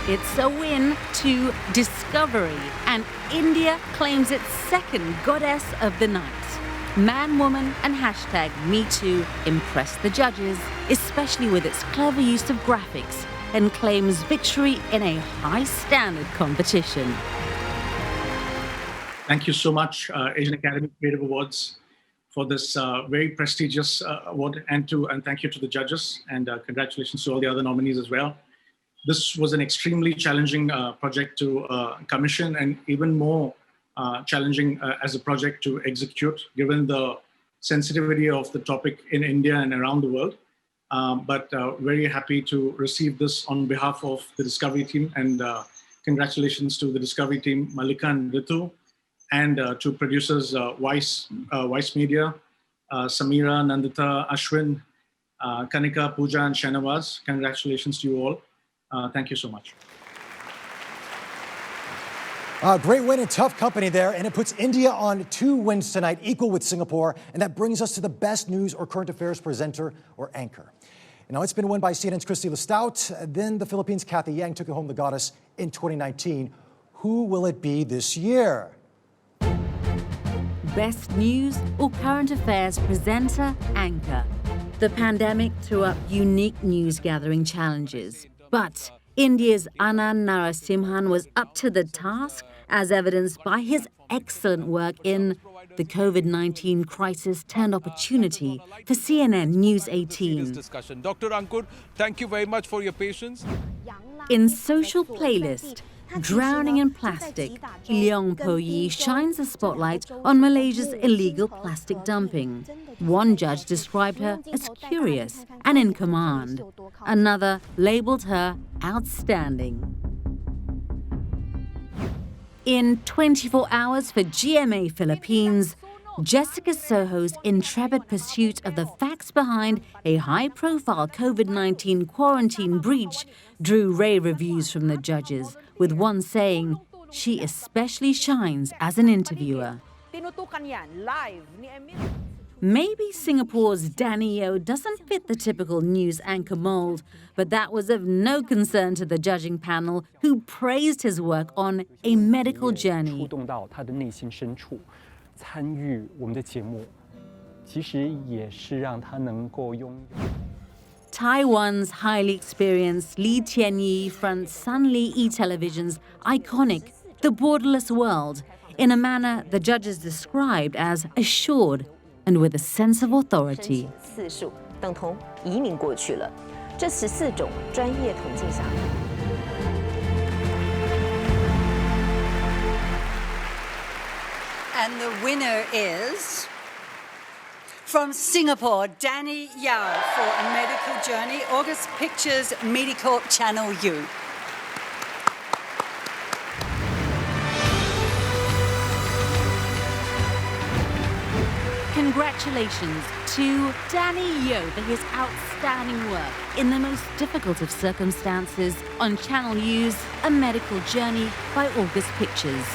It's a win to Discovery, and India claims its second Goddess of the Night. Man, Woman, and hashtag #MeToo impressed the judges, especially with its clever use of graphics, and claims victory in a high-standard competition. Thank you so much, Asian Academy Creative Awards, for this very prestigious award, and thank you to the judges, and congratulations to all the other nominees as well. This was an extremely challenging project to commission, and even more challenging as a project to execute, given the sensitivity of the topic in India and around the world. But very happy to receive this on behalf of the Discovery team, and congratulations to the Discovery team, Malika and Ritu, and to producers Vice Media, Samira, Nandita, Ashwin, Kanika, Pooja, and Shanawaz. Congratulations to you all. Thank you so much. Great win and tough company there, and it puts India on 2 wins tonight, equal with Singapore, and that brings us to the best news or current affairs presenter or anchor. Now, it's been won by CNN's Christy Lestout, then the Philippines' Kathy Yang took home the goddess in 2019. Who will it be this year? Best news or current affairs presenter, anchor. The pandemic threw up unique news gathering challenges, but India's Anand Narasimhan was up to the task, as evidenced by his excellent work in The COVID-19 Crisis Turned Opportunity for CNN News 18. Dr. Ankur, thank you very much for your patience. In Social Playlist, Drowning in Plastic, Leong Po Yi shines a spotlight on Malaysia's illegal plastic dumping. One judge described her as curious and in command. Another labeled her outstanding. In 24 Hours for GMA Philippines, Jessica Soho's intrepid pursuit of the facts behind a high-profile COVID-19 quarantine breach drew rave reviews from the judges, with one saying she especially shines as an interviewer. Maybe Singapore's Danny Yeo doesn't fit the typical news anchor mold, but that was of no concern to the judging panel, who praised his work on A Medical Journey. Taiwan's highly experienced Lee Tianyi fronts Sun Li E-Television's iconic The Borderless World in a manner the judges described as assured and with a sense of authority. And the winner is from Singapore, Danny Yao for A Medical Journey, August Pictures Medicorp Channel U. Congratulations to Danny Yeo for his outstanding work in the most difficult of circumstances on Channel U's A Medical Journey by August Pictures.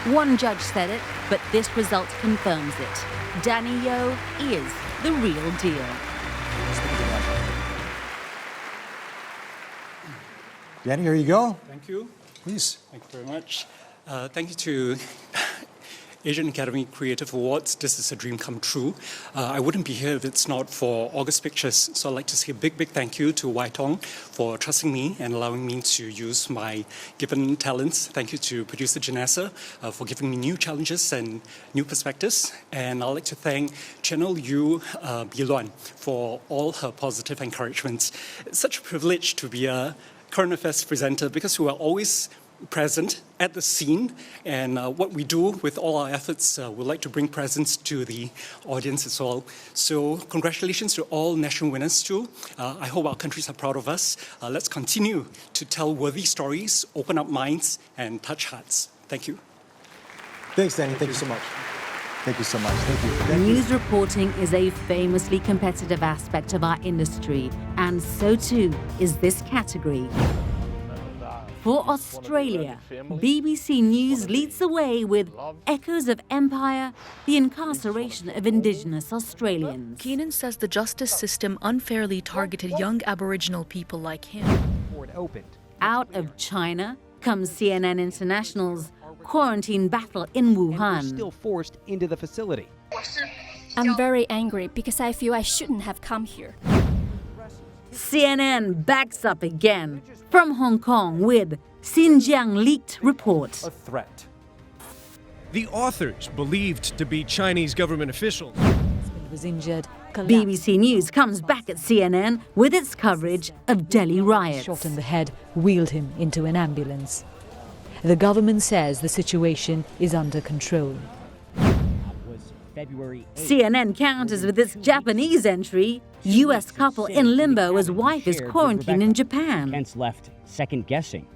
One judge said it, but this result confirms it. Danny Yeo is the real deal. Danny, here you go. Thank you. Please. Thank you very much. Thank you to Asian Academy Creative Awards. This is a dream come true. I wouldn't be here if it's not for August Pictures. So I'd like to say a big, big thank you to Wai Tong for trusting me and allowing me to use my given talents. Thank you to producer Janessa for giving me new challenges and new perspectives. And I'd like to thank Channel U Biluan for all her positive encouragements. It's such a privilege to be a current affairs presenter because we are always present at the scene, and what we do with all our efforts, we'd like to bring presence to the audience as well. So congratulations to all national winners too. I hope our countries are proud of us. Let's continue to tell worthy stories, open up minds, and touch hearts. Thank you. Thanks, Danny. Thank you so much. Thank you so much. Thank you. Thank you. News reporting is a famously competitive aspect of our industry, and so too is this category. For Australia, BBC News leads the way with Echoes of Empire, the incarceration of Indigenous Australians. Keenan says the justice system unfairly targeted young Aboriginal people like him. Out of China comes CNN International's quarantine battle in Wuhan. Still forced into the facility. I'm very angry because I feel I shouldn't have come here. CNN backs up again from Hong Kong with Xinjiang leaked report. A threat. The authors, believed to be Chinese government officials, Was injured. BBC News comes back at CNN with its coverage of Delhi riots. Shot in the head, wheeled him into an ambulance. The government says the situation is under control. CNN counters with its Japanese entry. U.S. couple in limbo as wife is quarantined in Japan. Kent's left second-guessing,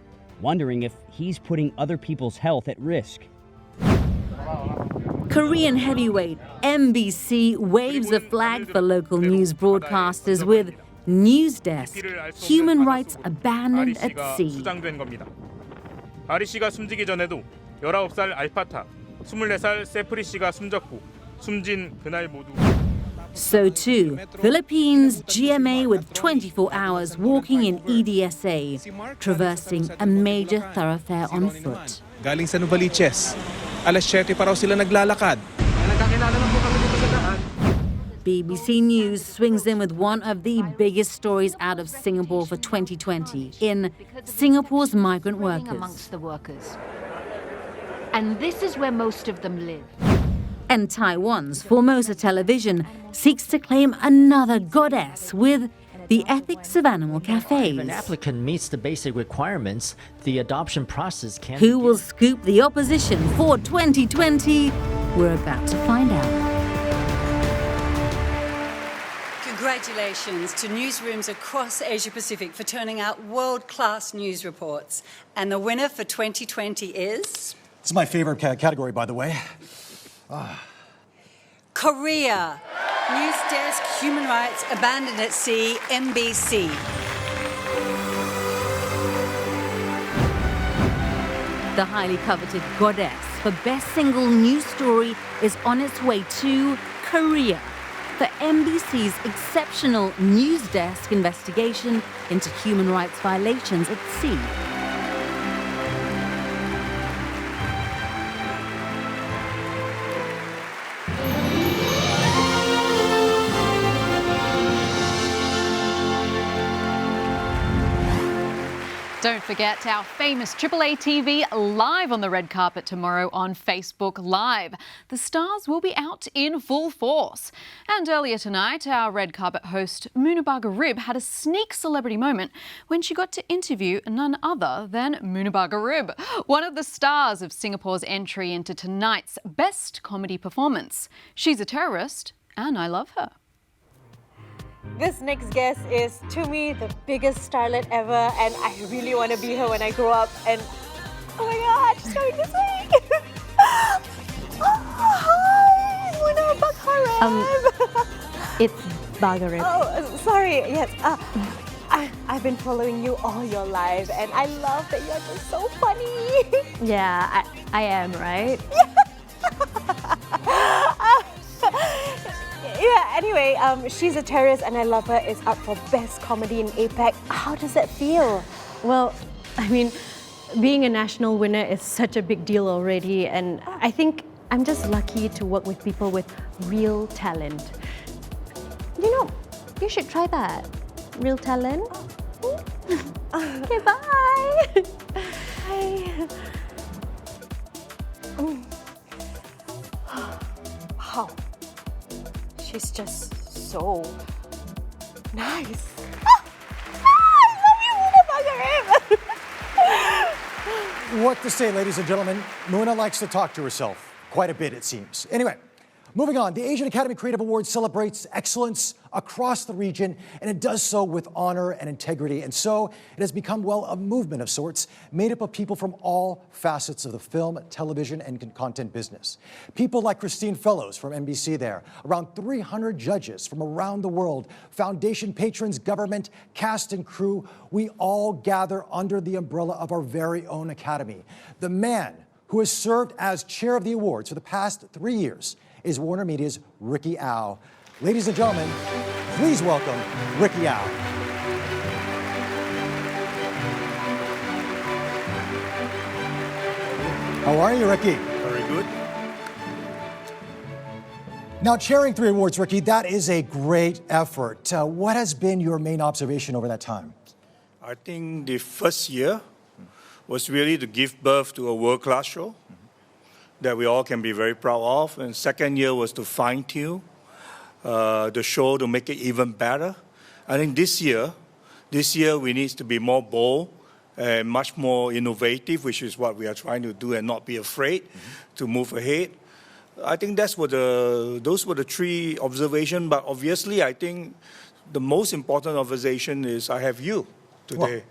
wondering if he's putting other people's health at risk. Korean heavyweight MBC waves a flag for local news broadcasters with News Desk, human rights abandoned at sea. 아리 씨가 숨지기 전에도 19살 알파타, 24살 세프리 씨가 숨졌고 숨진 그날 모두. So too, Philippines GMA with 24 hours walking in EDSA, traversing a major thoroughfare on foot. Galing sa Novaliches. Alas 7 pa raw sila naglalakad. Nagkakilala na po kami dito sa daan. BBC News swings in with one of the biggest stories out of Singapore for 2020 in Singapore's migrant workers. Amongst the workers. And this is where most of them live. And Taiwan's Formosa Television seeks to claim another goddess with the ethics of animal cafes. If an applicant meets the basic requirements, the adoption process can Who will scoop the opposition for 2020? We're about to find out. Congratulations to newsrooms across Asia-Pacific for turning out world-class news reports. And the winner for 2020 is... It's my favorite category, by the way. Korea. News Desk, Human Rights, Abandoned at Sea, MBC. The highly coveted goddess for Best Single News Story is on its way to Korea for MBC's exceptional News Desk investigation into human rights violations at sea. Don't forget our famous AAA TV live on the red carpet tomorrow on Facebook Live. The stars will be out in full force. And earlier tonight, our red carpet host Munaba Garib had a sneak celebrity moment when she got to interview none other than Munaba Garib, one of the stars of Singapore's entry into tonight's best comedy performance. She's a terrorist, and I love her. This next guest is, to me, the biggest starlet ever, and I really want to be her when I grow up. And oh my God, she's coming this way! Hi, Muna Bakharib. It's Bagarib. Oh, sorry. Yes. I've been following you all your life, and I love that you're just so funny. Yeah, I am, right? Yeah, anyway, she's a terrorist and I love her. Is up for Best Comedy in APAC. How does that feel? Well, I mean, being a national winner is such a big deal already, and I think I'm just lucky to work with people with real talent. You know, you should try that. Real talent. Okay, bye. Bye. Wow. She's just so nice. I love you, Muna Bakharib. What to say, ladies and gentlemen? Muna likes to talk to herself quite a bit, it seems. Anyway, moving on. The Asian Academy Creative Awards celebrates excellence across the region, and it does so with honor and integrity. And so it has become, well, a movement of sorts, made up of people from all facets of the film, television, and content business. People like Christine Fellows from NBC there, around 300 judges from around the world, foundation patrons, government, cast and crew. We all gather under the umbrella of our very own academy. The man who has served as chair of the awards for the past 3 years is Warner Media's Ricky Au. Ladies and gentlemen, please welcome Ricky Au. How are you, Ricky? Very good. Now, chairing 3 awards, Ricky, that is a great effort. What has been your main observation over that time? I think the first year was really to give birth to a world-class show that we all can be very proud of. And second year was to fine-tune the show to make it even better. I think this year we need to be more bold and much more innovative, which is what we are trying to do, and not be afraid to move ahead. I think those were the 3 observations. But obviously, I think the most important observation is I have you today.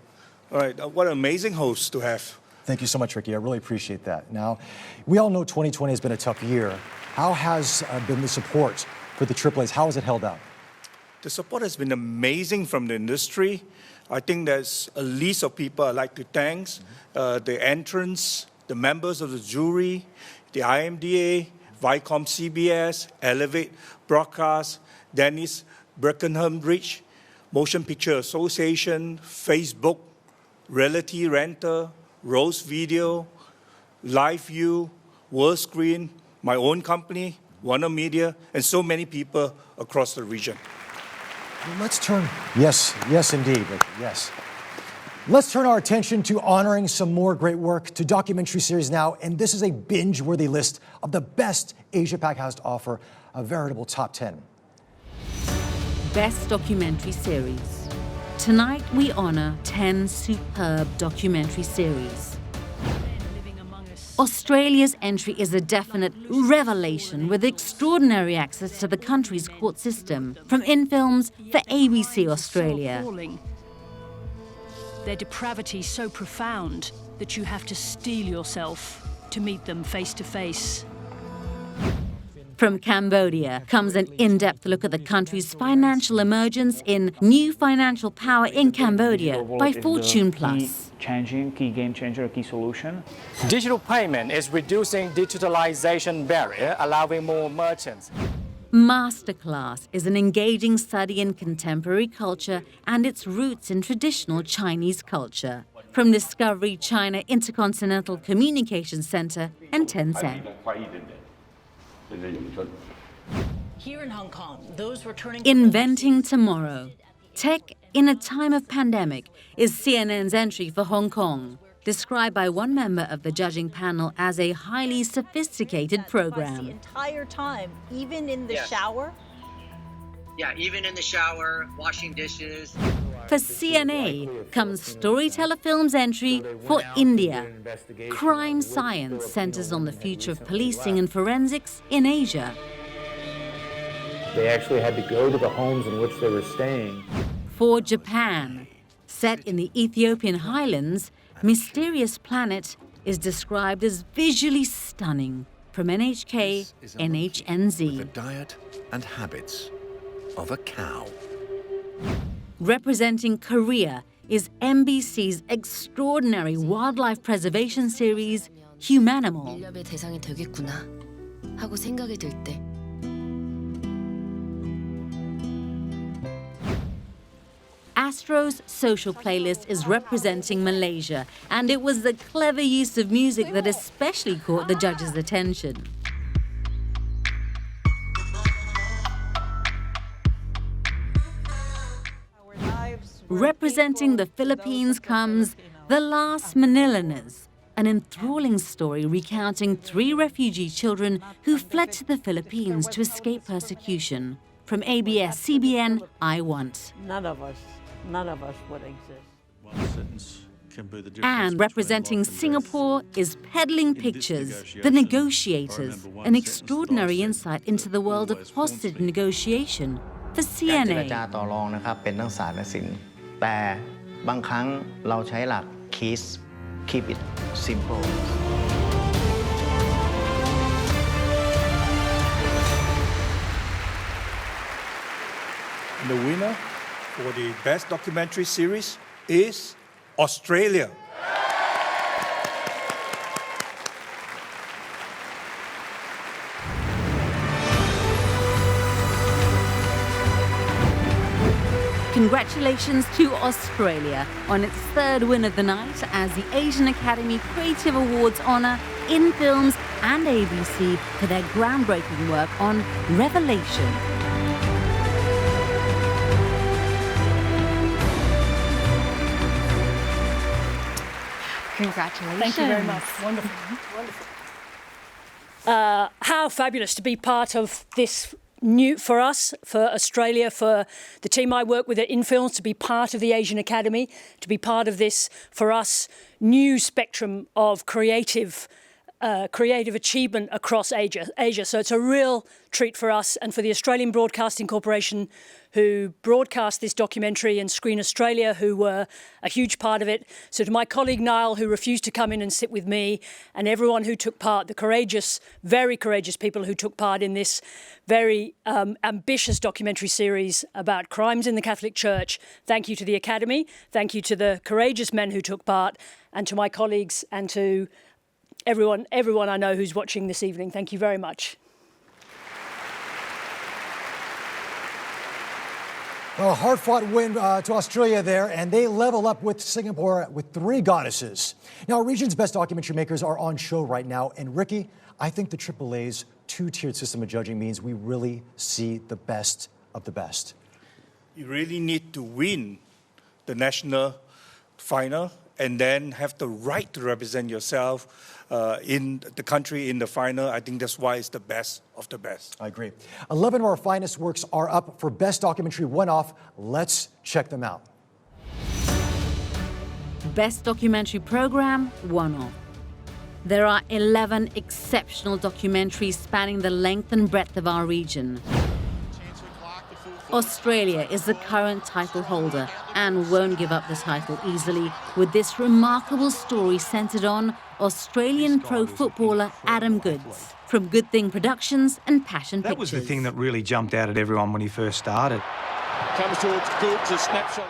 All right, what an amazing host to have. Thank you so much, Ricky. I really appreciate that. Now, we all know 2020 has been a tough year. How has been the support for the AAAs? How has it held up? The support has been amazing from the industry. I think there's a list of people I'd like to thank. The entrants, the members of the jury, the IMDA, Viacom CBS, Elevate Broadcast, Dennis Breckenham-Rich, Motion Picture Association, Facebook, Reality Renter, Rose Video, Live View, World Screen, my own company, Warner Media, and so many people across the region. Let's turn, yes, indeed, yes. Let's turn our attention to honoring some more great work, to documentary series now, and this is a binge-worthy list of the best Asia-Pac has to offer, a veritable top 10. Best documentary series. Tonight we honor 10 superb documentary series. Australia's entry is a definite revelation with extraordinary access to the country's court system from InFilms for ABC Australia. Their depravity so profound that you have to steel yourself to meet them face to face. From Cambodia comes an in-depth look at the country's financial emergence in New Financial Power in Cambodia by Fortune Plus. Key game changer, key solution. Digital payment is reducing digitalization barrier, allowing more merchants. Masterclass is an engaging study in contemporary culture and its roots in traditional Chinese culture. From Discovery China Intercontinental Communications Center and Tencent. Here in Hong Kong, those returning Inventing Tomorrow. Tech in a time of pandemic is CNN's entry for Hong Kong, described by one member of the judging panel as a highly sophisticated program. The entire time, even in the shower? Yeah, even in the shower, washing dishes. For CNA comes Storyteller Films' entry for India. Crime Science centers on the future of policing and forensics in Asia. They actually had to go to the homes in which they were staying. For Japan, set in the Ethiopian highlands, Mysterious Planet is described as visually stunning from NHK NHNZ. The diet and habits of a cow. Representing Korea is MBC's extraordinary wildlife preservation series, Humanimal. Astro's social playlist is representing Malaysia, and it was the clever use of music that especially caught the judges' attention. Representing the Philippines comes The Last Manilaners, an enthralling story recounting 3 refugee children who fled to the Philippines to escape persecution. From ABS-CBN, I Want. None of us would exist. And representing Singapore is Peddling Pictures, The Negotiators, an extraordinary insight into the world of hostage negotiation for CNA. ต่อรองนะครับเป็นทั้งศาสตร์และศิลป์แต่บางครั้งเราใช้หลัก keep it simple. The winner for the best documentary series is Australia. Congratulations to Australia on its 3rd win of the night as the Asian Academy Creative Awards honour in films and ABC for their groundbreaking work on Revelation. Congratulations. Thank you very much. Wonderful. Wonderful. How fabulous to be part of this new, for us, for Australia, for the team I work with at InFilms, to be part of the Asian Academy, to be part of this, for us, new spectrum of creative achievement across Asia. So it's a real treat for us and for the Australian Broadcasting Corporation, who broadcast this documentary, and Screen Australia, who were a huge part of it. So to my colleague Niall, who refused to come in and sit with me, and everyone who took part, the courageous, very courageous people who took part in this very ambitious documentary series about crimes in the Catholic Church. Thank you to the Academy. Thank you to the courageous men who took part, and to my colleagues, and to everyone I know who's watching this evening. Thank you very much. Well, a hard-fought win to Australia there, and they level up with Singapore with 3 goddesses. Now, our region's best documentary makers are on show right now, and Ricky, I think the AAA's 2-tiered system of judging means we really see the best of the best. You really need to win the national final and then have the right to represent yourself in the country in the final. I think that's why it's the best of the best. I agree. 11 of our finest works are up for Best Documentary One-Off. Let's check them out. Best Documentary Program, One-Off. There are 11 exceptional documentaries spanning the length and breadth of our region. Australia is the current title holder and won't give up the title easily, with this remarkable story centred on Australian pro footballer Adam Goodes, from Good Thing Productions and Passion Pictures. That was the thing that really jumped out at everyone when he first started. Comes towards Goodes, a snapshot.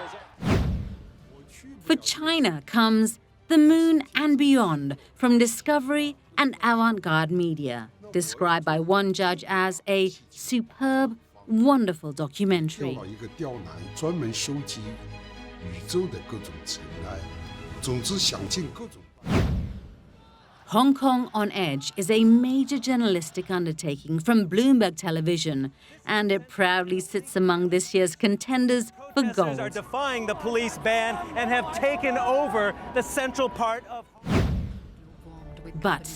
For China comes The Moon and Beyond, from Discovery and Avant-Garde Media, described by one judge as a superb, wonderful documentary. Hong Kong on Edge is a major journalistic undertaking from Bloomberg Television, and it proudly sits among this year's contenders for gold. Protesters are defying the police ban and have taken over the central part of... But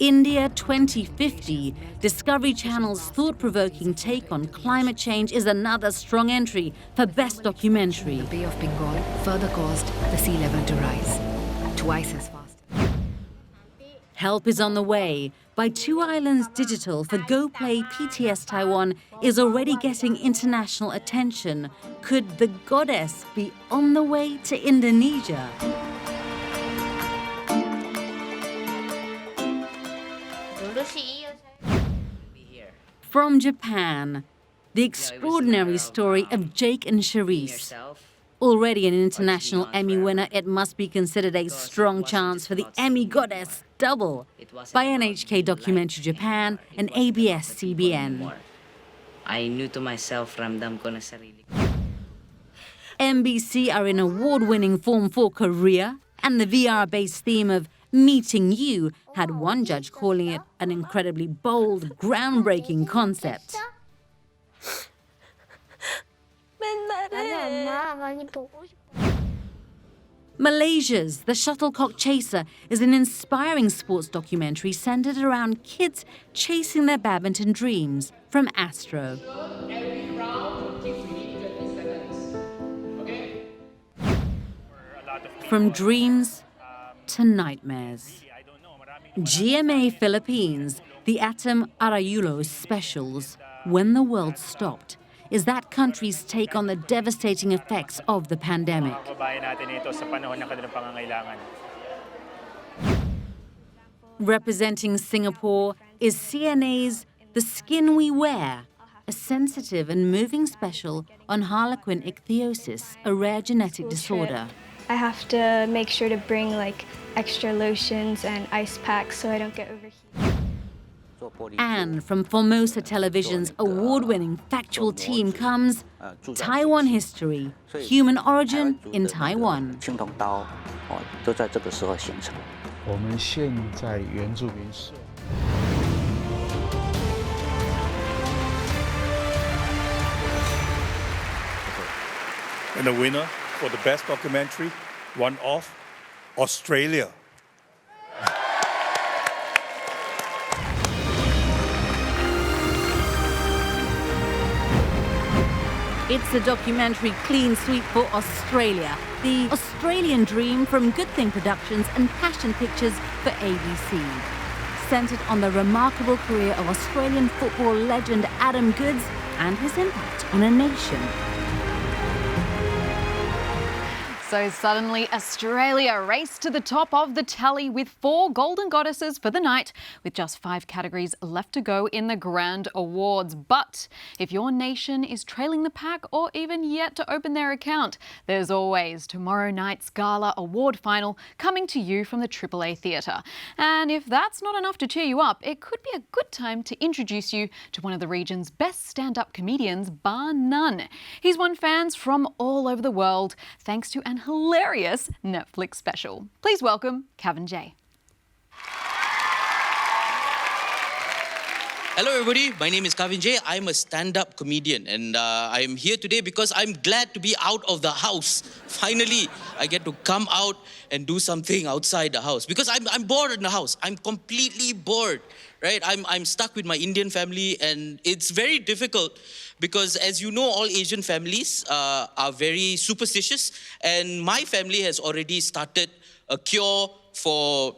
India 2050, Discovery Channel's thought-provoking take on climate change, is another strong entry for Best Documentary. The Bay of Bengal further caused the sea level to rise twice as fast. Help is on the way. By Two Islands Digital for GoPlay PTS Taiwan is already getting international attention. Could the goddess be on the way to Indonesia? From Japan, the extraordinary story of Jake and Charisse. Already an international Emmy winner, it must be considered a strong chance for the Emmy goddess double by NHK Documentary Japan and ABS-CBN. I knew to myself, ramdam ko na sarili. MBC are in award-winning form for Korea, and the VR-based theme of Meeting You had one judge calling it an incredibly bold, groundbreaking concept. Malaysia's The Shuttlecock Chaser is an inspiring sports documentary centered around kids chasing their badminton dreams from Astro. From dreams to nightmares. GMA Philippines, the Atom Arayulo specials, When the World Stopped, is that country's take on the devastating effects of the pandemic. Representing Singapore is CNA's The Skin We Wear, a sensitive and moving special on harlequin ichthyosis, a rare genetic disorder. I have to make sure to bring like extra lotions and ice packs so I don't get overheated. And from Formosa Television's award-winning factual team comes Taiwan History, Human Origin in Taiwan. And the winner for the best documentary, one off, Australia. It's a documentary clean sweep for Australia, the Australian dream from Good Thing Productions and Passion Pictures for ABC. Centered on the remarkable career of Australian football legend Adam Goodes and his impact on a nation. So suddenly, Australia raced to the top of the tally with 4 Golden Goddesses for the night, with just 5 categories left to go in the Grand Awards. But if your nation is trailing the pack or even yet to open their account, there's always tomorrow night's Gala Award Final coming to you from the AAA Theatre. And if that's not enough to cheer you up, it could be a good time to introduce you to one of the region's best stand-up comedians, bar none. He's won fans from all over the world thanks to an hilarious Netflix special. Please welcome Kevin J. Hello everybody, my name is Kevin J. I'm a stand-up comedian and I'm here today because I'm glad to be out of the house. Finally, I get to come out and do something outside the house because I'm bored in the house. I'm completely bored, right? I'm stuck with my Indian family and it's very difficult because as you know, all Asian families are very superstitious and my family has already started a cure for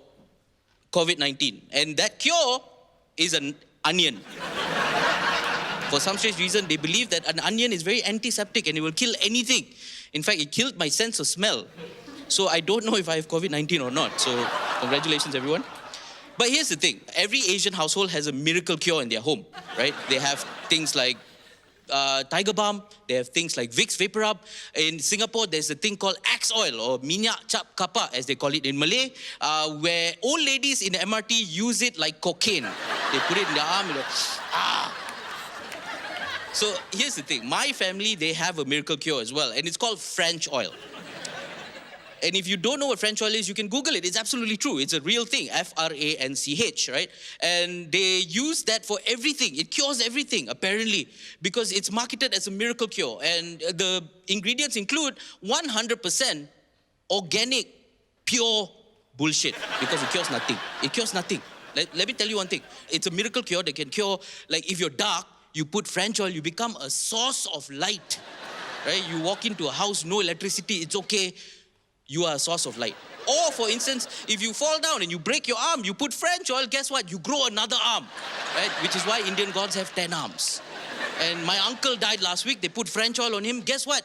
COVID-19 and that cure is an onion. For some strange reason, they believe that an onion is very antiseptic and it will kill anything. In fact, it killed my sense of smell. So I don't know if I have COVID-19 or not. So congratulations, everyone. But here's the thing. Every Asian household has a miracle cure in their home, right? They have things like Tiger Balm. They have things like Vicks Vapor Rub. In Singapore, there's a thing called Axe Oil or Minyak Cap Kapa, as they call it in Malay, where old ladies in the MRT use it like cocaine. They put it in their arm, So here's the thing. My family, they have a miracle cure as well, and it's called French oil. And if you don't know what French oil is, you can Google it. It's absolutely true. It's a real thing, F-R-A-N-C-H, right? And they use that for everything. It cures everything, apparently, because it's marketed as a miracle cure. And the ingredients include 100% organic, pure bullshit, because it cures nothing. It cures nothing. Let me tell you one thing. It's a miracle cure that can cure, like if you're dark, you put French oil, you become a source of light. Right? You walk into a house, no electricity, it's okay. You are a source of light. Or, for instance, if you fall down and you break your arm, you put French oil, guess what? You grow another arm, right? Which is why Indian gods have 10 arms. And my uncle died last week. They put French oil on him. Guess what?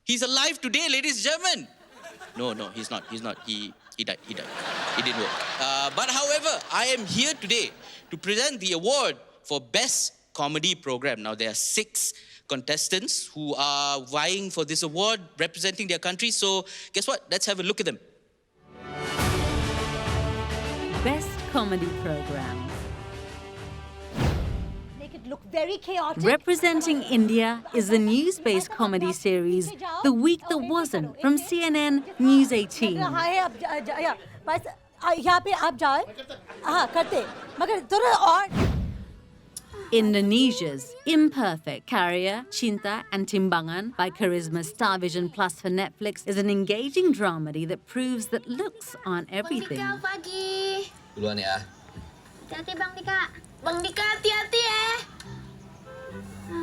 He's alive today, ladies and gentlemen. No, he's not. He died. It didn't work. But however, I am here today to present the award for Best Comedy Program. Now, there are 6 contestants who are vying for this award, representing their country. So guess what? Let's have a look at them. Best Comedy Program. Make it look very chaotic. Representing India is the news-based comedy series The Week That Wasn't from CNN News 18. Indonesia's Imperfect Carrier, Cinta and Timbangan by Charisma Star Vision Plus for Netflix is an engaging dramedy that proves that looks aren't everything. Pagi. Duluan ya. Hati-hati Bang Dika. Bang Dika hati-hati ya.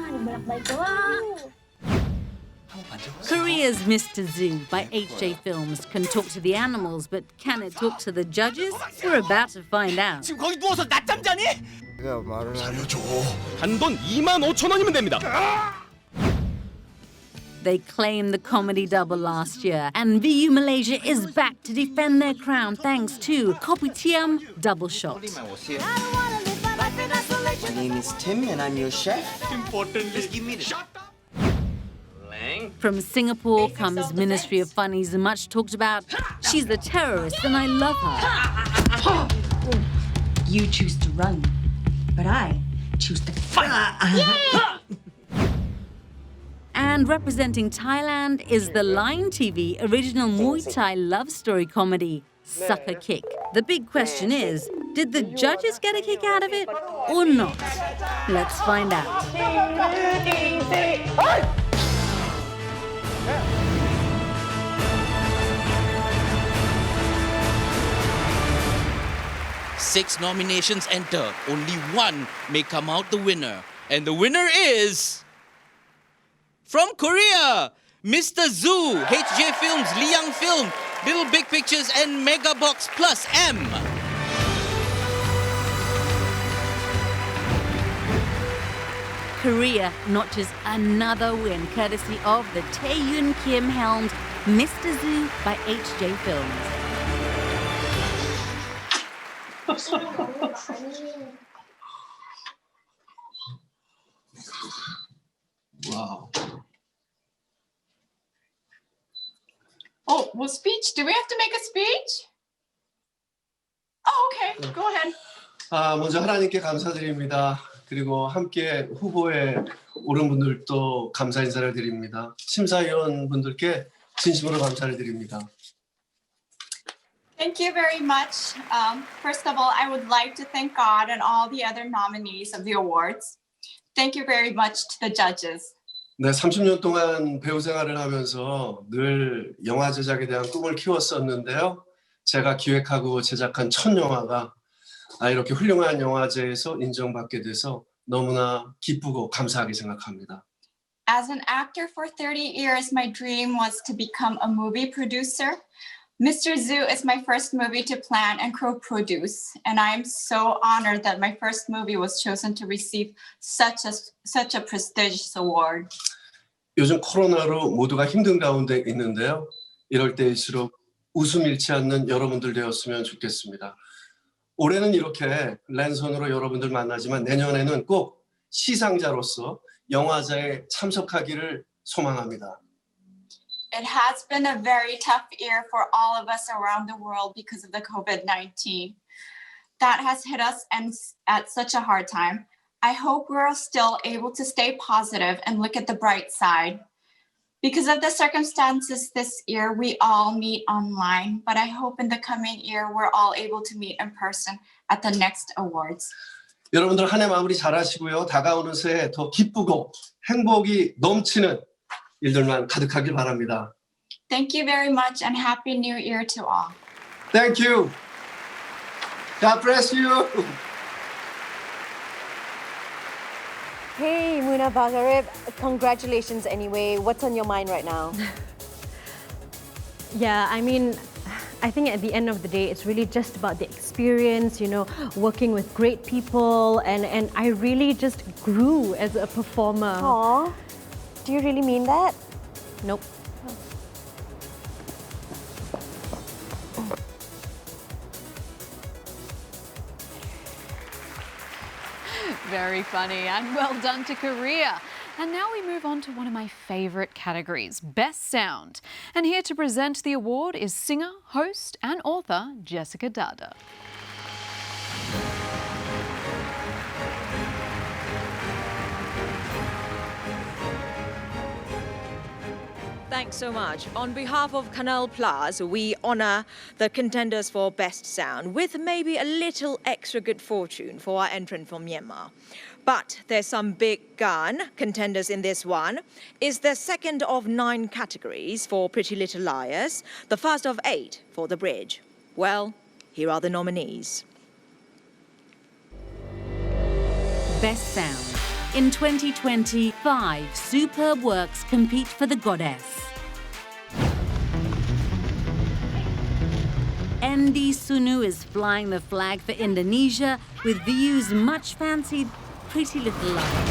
Dibolak-balik doang. Korea's Mr. Zoo by HJ Films can talk to the animals, but can it talk to the judges? We're about to find out. 지금 거기 누워서 낮잠 자니? 내가 말을 살려줘. 단돈 25,000원이면 됩니다. They claimed the comedy double last year, and VU Malaysia is back to defend their crown thanks to Kopitiam Double Shot. My name is Tim and I'm your chef. Importantly, just give me the shot. From Singapore comes Ministry of Funnies, and much talked about. She's a terrorist and I love her. You choose to run, but I choose to fight. And representing Thailand is the Line TV original Muay Thai love story comedy, Sucker Kick. The big question is, did the judges get a kick out of it or not? Let's find out. 6 nominations enter. Only 1 may come out the winner. And the winner is... from Korea, Mr. Zoo, HJ Films, Liang Film, Little Big Pictures, and Mega Box Plus M. Korea notches another win courtesy of the Tae-Yoon Kim-helmed Mr. Zoo by HJ Films. Wow. Oh, well, speech. Do we have to make a speech? Oh, okay. Go ahead. 먼저 하나님께 감사드립니다. 그리고 함께 후보에 오른 분들도 감사 인사를 드립니다. 심사위원 분들께 진심으로 감사를 드립니다. Thank you very much. First of all, I would like to thank God and all the other nominees of the awards. Thank you very much to the judges. 네, 30년 동안 배우 생활을 하면서 늘 영화 제작에 대한 꿈을 키웠었는데요. 제가 기획하고 제작한 첫 영화가 이렇게 훌륭한 영화제에서 인정받게 돼서 너무나 기쁘고 감사하게 생각합니다. As an actor for 30 years, my dream was to become a movie producer. Mr. Zoo is my first movie to plan and co-produce, and I am so honored that my first movie was chosen to receive such a prestigious award. 요즘 코로나로 모두가 힘든 가운데 있는데요. 이럴 때일수록 웃음 잃지 않는 여러분들 되었으면 좋겠습니다. 올해는 이렇게 랜선으로 여러분들 만나지만 내년에는 꼭 시상자로서 영화제에 참석하기를 소망합니다. It has been a very tough year for all of us around the world because of the COVID-19. That has hit us at such a hard time. I hope we're still able to stay positive and look at the bright side. Because of the circumstances this year, we all meet online, but I hope in the coming year, we're all able to meet in person at the next awards. 여러분들 한 해 마무리 잘하시고요. 다가오는 새해 더 기쁘고 행복이 넘치는 일들만 가득하길 바랍니다. Thank you very much and Happy New Year to all. Thank you. God bless you. Hey, Muna Bagharib, congratulations anyway. What's on your mind right now? Yeah, I mean, I think at the end of the day, it's really just about the experience, you know, working with great people, and I really just grew as a performer. Aw, do you really mean that? Nope. Very funny and well done to Korea. And now we move on to one of my favourite categories, Best Sound. And here to present the award is singer, host and author Jessica Dada. Thanks so much. On behalf of Canal Plus, we honour the contenders for Best Sound with maybe a little extra good fortune for our entrant from Myanmar. But there's some big gun contenders in this one. It's the second of 9 categories for Pretty Little Liars, the first of 8 for The Bridge. Well, here are the nominees. Best Sound. In 2020, 5 superb works compete for the Goddess. Endi Sunu is flying the flag for Indonesia with VU's much fancied Pretty Little Liars.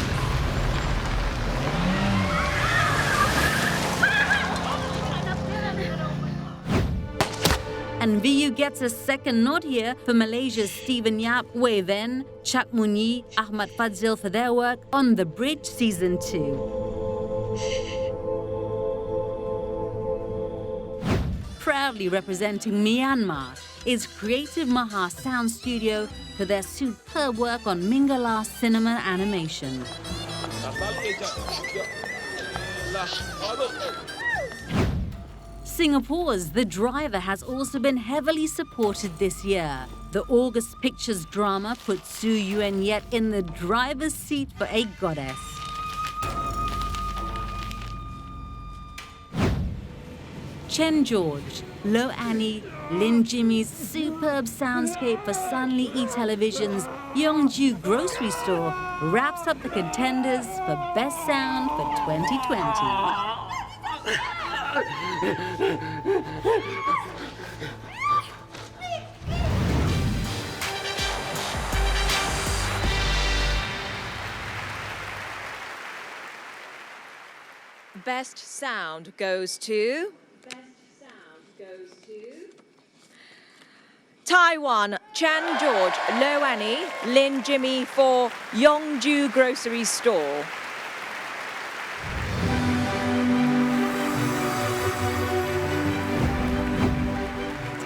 And VU gets a second nod here for Malaysia's Stephen Yap, Wei Ven, Chak Munyi, Ahmad Fadzil for their work on The Bridge Season 2. Proudly representing Myanmar is Creative Maha Sound Studio for their superb work on Mingala cinema animation. Singapore's The Driver has also been heavily supported this year. The August Pictures drama put Su Yuen Yet in the driver's seat for a goddess. Chen George, Lo Annie, Lin Jimmy's superb soundscape for Sunli E Television's Yongju Grocery Store wraps up the contenders for Best Sound for 2020. Best Sound goes to... Taiwan, Chan George, Lo Annie, Lin Jimmy for Yongju Grocery Store.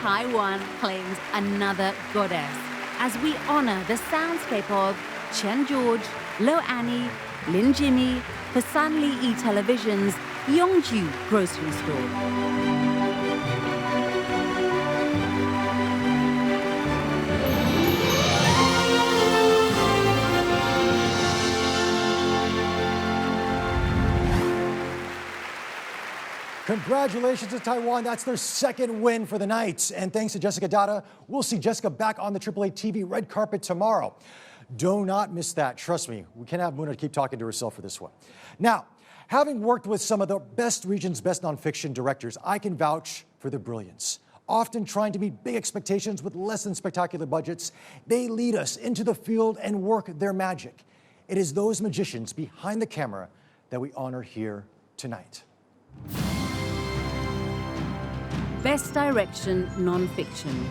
Taiwan claims another goddess as we honor the soundscape of Chen George, Lo Annie, Lin Jimmy for Sunli E Television's Yongju Grocery Store. Congratulations to Taiwan. That's their second win for the night. And thanks to Jessica Dada, we'll see Jessica back on the AAA TV red carpet tomorrow. Do not miss that. Trust me, we can't have Muna keep talking to herself for this one. Now, having worked with some of the best region's best nonfiction directors, I can vouch for their brilliance. Often trying to meet big expectations with less than spectacular budgets, they lead us into the field and work their magic. It is those magicians behind the camera that we honor here tonight. Best Direction Non-Fiction.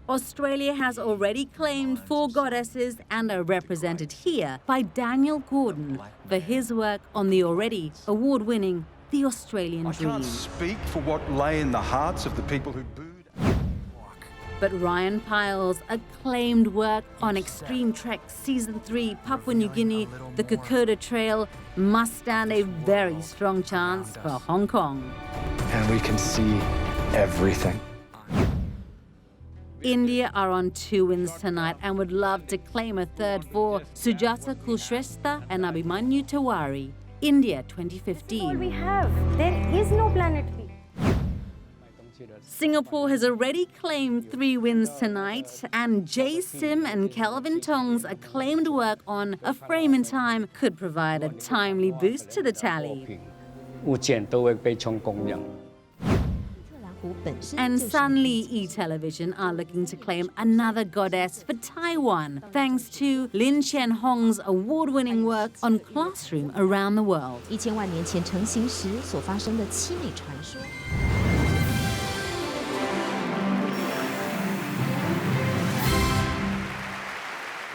Australia has already claimed 4 goddesses and are represented here by Daniel Gordon for his work on the already award-winning The Australian Dream. I can't speak for what lay in the hearts of the people who booed. But Ryan Pyle's acclaimed work on Extreme Trek Season 3, Papua New Guinea, the Kokoda Trail, must stand a very strong chance for Hong Kong. And we can see everything. India are on 2 wins tonight and would love to claim a third for Sujata Kulshrestha and Abhimanyu Tiwari. India 2015. All we have. There is no planet B. Singapore has already claimed 3 wins tonight, and Jay Sim and Kelvin Tong's acclaimed work on A Frame in Time could provide a timely boost to the tally. And Sunli E-Television are looking to claim another goddess for Taiwan, thanks to Lin Chen Hong's award-winning work on Classroom Around the World. 1000万年前成型时所发生的凄美传说。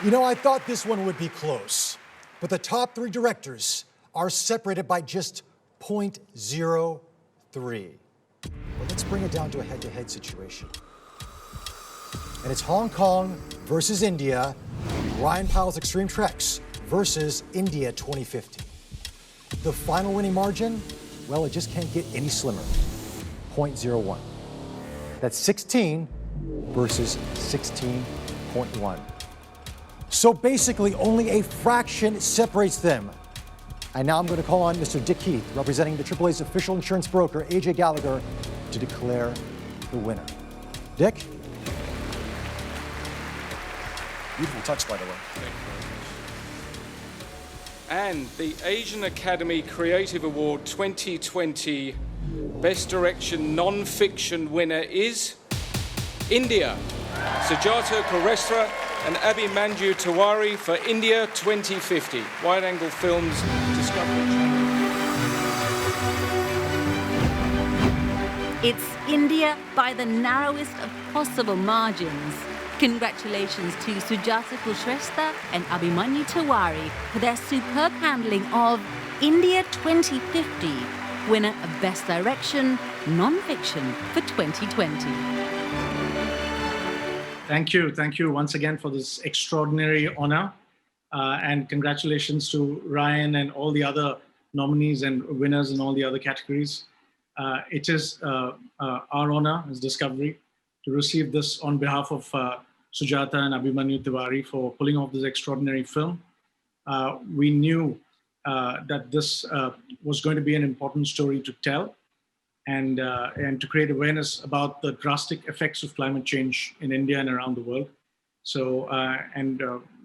You know, I thought this one would be close, but the top 3 directors are separated by just 0.03. But let's bring it down to a head-to-head situation. And it's Hong Kong versus India, Ryan Pyle's Extreme Treks versus India 2050. The final winning margin, well, it just can't get any slimmer, 0.01. That's 16 versus 16.1. So basically, only a fraction separates them. And now I'm going to call on Mr. Dick Heath, representing the AAA's official insurance broker, AJ Gallagher, to declare the winner. Dick? Beautiful touch, by the way. Thank you very much. And the Asian Academy Creative Award 2020 Best Direction Non-Fiction winner is India. Sujata Kulshrestha and Abhimanyu Tiwari for India 2050. Wide-angle films, Discovery Channel. It's India by the narrowest of possible margins. Congratulations to Sujata Kulshrestha and Abhimanyu Tiwari for their superb handling of India 2050, winner of Best Direction Non-Fiction for 2020. Thank you once again for this extraordinary honor. And congratulations to Ryan and all the other nominees and winners in all the other categories. It is our honor as Discovery to receive this on behalf of Sujata and Abhimanyu Tiwari for pulling off this extraordinary film. We knew that this was going to be an important story to tell and to create awareness about the drastic effects of climate change in India and around the world. So,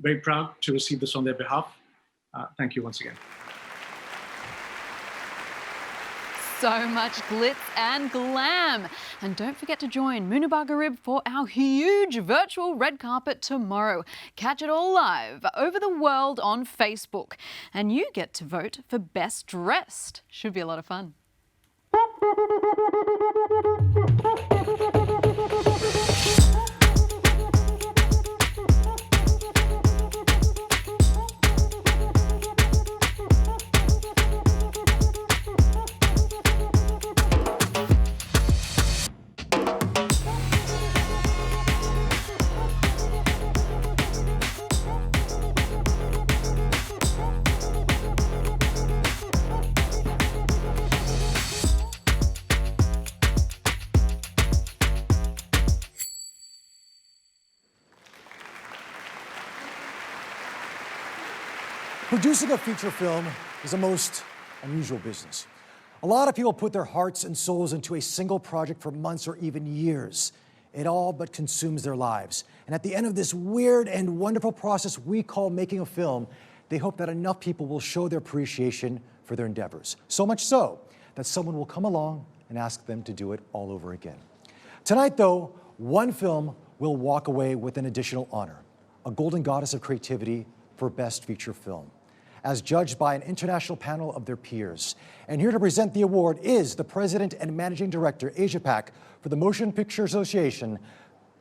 very proud to receive this on their behalf. Thank you once again. So much glitz and glam. And don't forget to join Munaba Garib for our huge virtual red carpet tomorrow. Catch it all live over the world on Facebook. And you get to vote for Best Dressed. Should be a lot of fun. Producing a feature film is a most unusual business. A lot of people put their hearts and souls into a single project for months or even years. It all but consumes their lives. And at the end of this weird and wonderful process we call making a film, they hope that enough people will show their appreciation for their endeavors. So much so that someone will come along and ask them to do it all over again. Tonight, though, one film will walk away with an additional honor, a Golden Goddess of Creativity for Best Feature Film, as judged by an international panel of their peers. And here to present the award is the President and Managing Director, Asia-Pac, for the Motion Picture Association.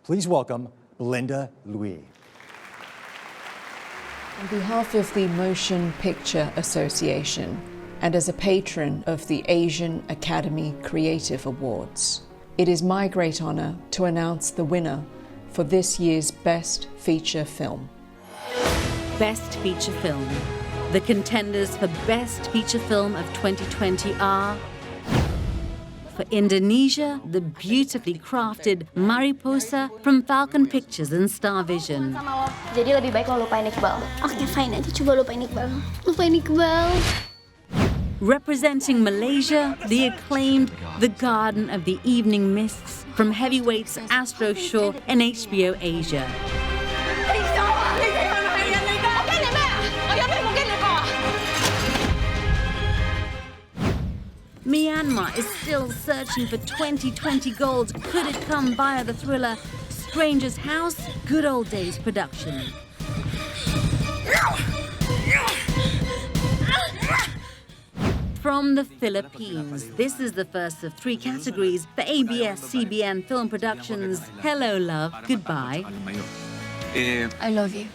Please welcome Belinda Louis. On behalf of the Motion Picture Association, and as a patron of the Asian Academy Creative Awards, it is my great honor to announce the winner for this year's Best Feature Film. Best Feature Film. The contenders for Best Feature Film of 2020 are: for Indonesia, the beautifully crafted Mariposa from Falcon Pictures and Star Vision. Jadi lebih baik lo lupain Iqbal. Oke, fine. Nanti coba lupain Iqbal. Lupain Iqbal. Representing Malaysia, the acclaimed The Garden of the Evening Mists from Heavyweights Astro Shaw and HBO Asia. Myanmar is still searching for 2020 gold. Could it come via the thriller Stranger's House? Good Old Days production. From the Philippines, this is the first of 3 categories for ABS-CBN Film Productions. Hello, love. Goodbye. I love you.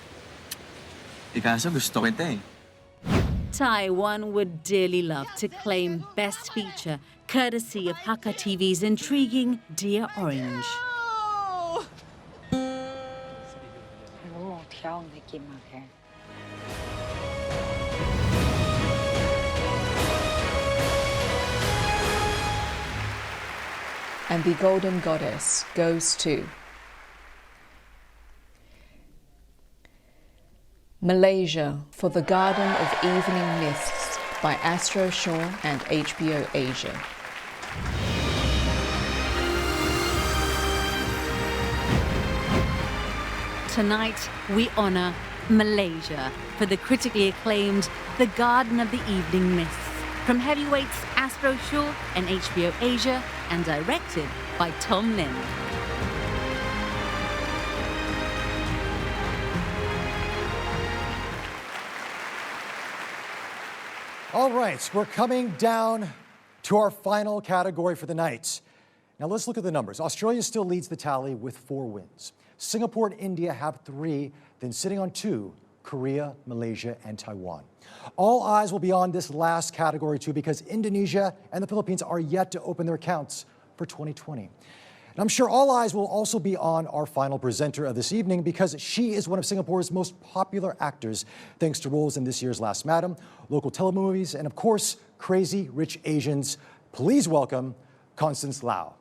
Kaso gusto kita eh. Taiwan would dearly love to claim Best Feature, courtesy of Hakka TV's intriguing Dear Orange. And the Golden Goddess goes to Malaysia for The Garden of Evening Mists by Astro Shaw and HBO Asia. Tonight, we honor Malaysia for the critically acclaimed The Garden of the Evening Mists from Heavyweights Astro Shaw and HBO Asia and directed by Tom Lin. All right, we're coming down to our final category for the night. Now let's look at the numbers. Australia still leads the tally with 4 wins. Singapore and India have 3, then sitting on 2, Korea, Malaysia, and Taiwan. All eyes will be on this last category too because Indonesia and the Philippines are yet to open their accounts for 2020. And I'm sure all eyes will also be on our final presenter of this evening because she is one of Singapore's most popular actors thanks to roles in this year's Last Madam, local telemovies, and of course, Crazy Rich Asians. Please welcome Constance Lau.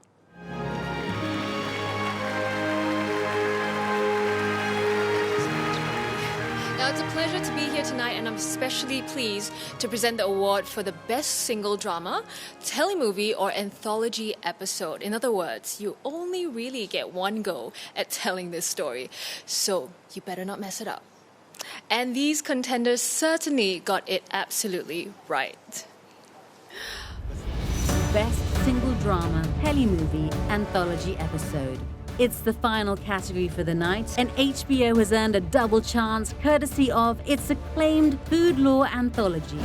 Now, it's a pleasure to be here tonight, and I'm especially pleased to present the award for the Best Single Drama, Telemovie, or Anthology Episode. In other words, you only really get one go at telling this story, so you better not mess it up. And these contenders certainly got it absolutely right. Best Single Drama, Telemovie, Anthology Episode. It's the final category for the night, and HBO has earned a double chance courtesy of its acclaimed food law anthology.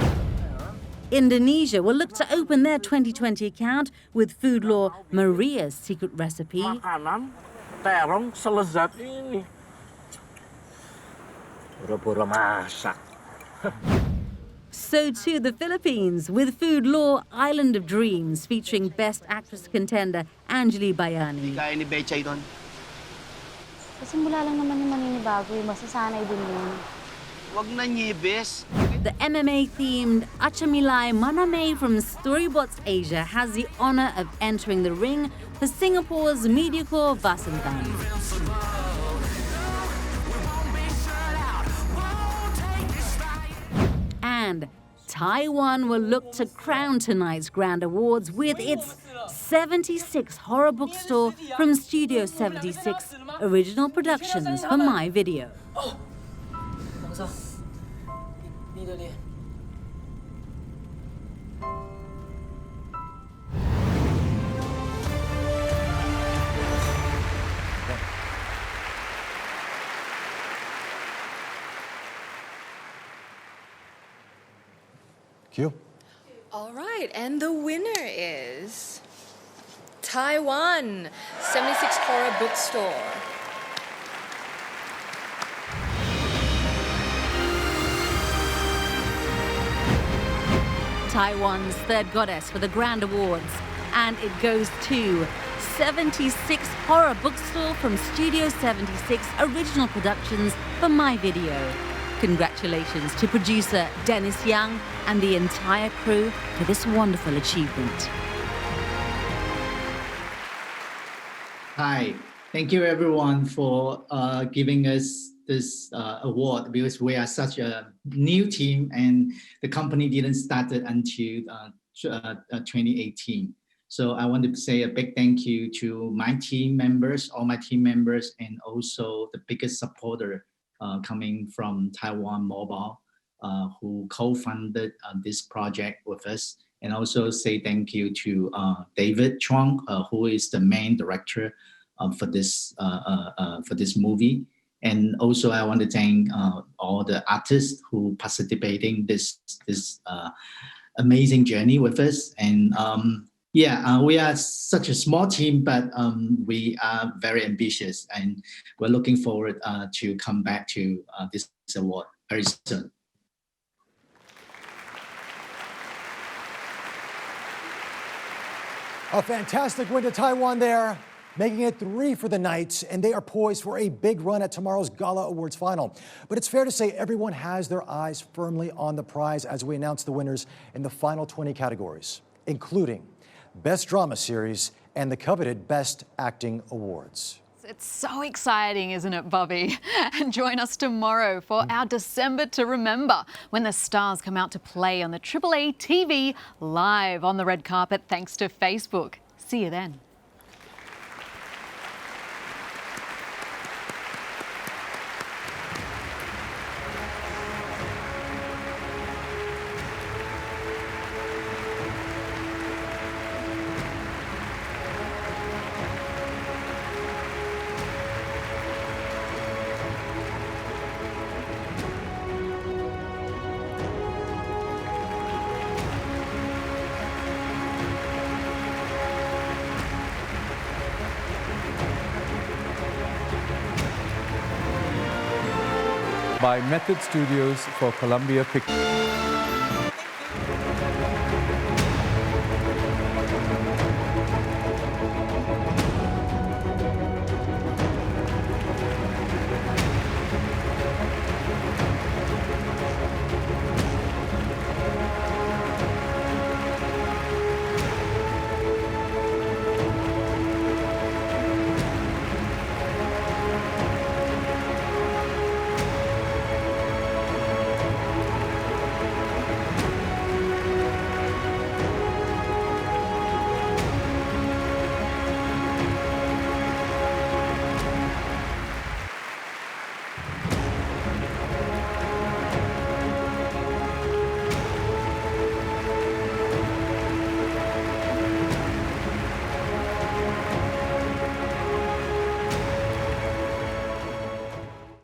Indonesia will look to open their 2020 account with food law Maria's Secret Recipe. Makanan terong selezat ini. Pura-pura masak. So too the Philippines with food law Island of Dreams featuring Best Actress contender Angeli Bayani. Kaya ni Bechay doon. Kasi mula lang naman yung maninibago, yung masasanay din yun. Wag na nyibes. The MMA-themed Achamilai Maname from Storybots Asia has the honor of entering the ring for Singapore's Mediacorp Vasantham. And Taiwan will look to crown tonight's grand awards with its 76 horror bookstore from Studio 76 Original Productions for My Video. Q. All right, and the winner is Taiwan, 76 Horror Bookstore. Taiwan's third goddess for the Grand Awards, and it goes to 76 horror bookstore from Studio 76 Original Productions for my video. Congratulations to producer Dennis Young and the entire crew for this wonderful achievement. Hi, thank you everyone for giving us this award, because we are such a new team and the company didn't start it until 2018. So I want to say a big thank you to my team members, all my team members, and also the biggest supporter coming from Taiwan Mobile, who co-funded this project with us. And also say thank you to David Chuang, who is the main director for this movie. And also I want to thank all the artists who participating this amazing journey with us. And we are such a small team, but we are very ambitious, and we're looking forward to come back to this award very soon. A fantastic win to Taiwan there, making it 3 for the Knights, and they are poised for a big run at tomorrow's Gala Awards final. But it's fair to say everyone has their eyes firmly on the prize as we announce the winners in the final 20 categories, including Best Drama Series and the coveted Best Acting Awards. It's so exciting, isn't it, Bobby? And join us tomorrow for our December to Remember, when the stars come out to play on the AAA TV live on the red carpet thanks to Facebook. See you then. by Method Studios for Columbia Pictures.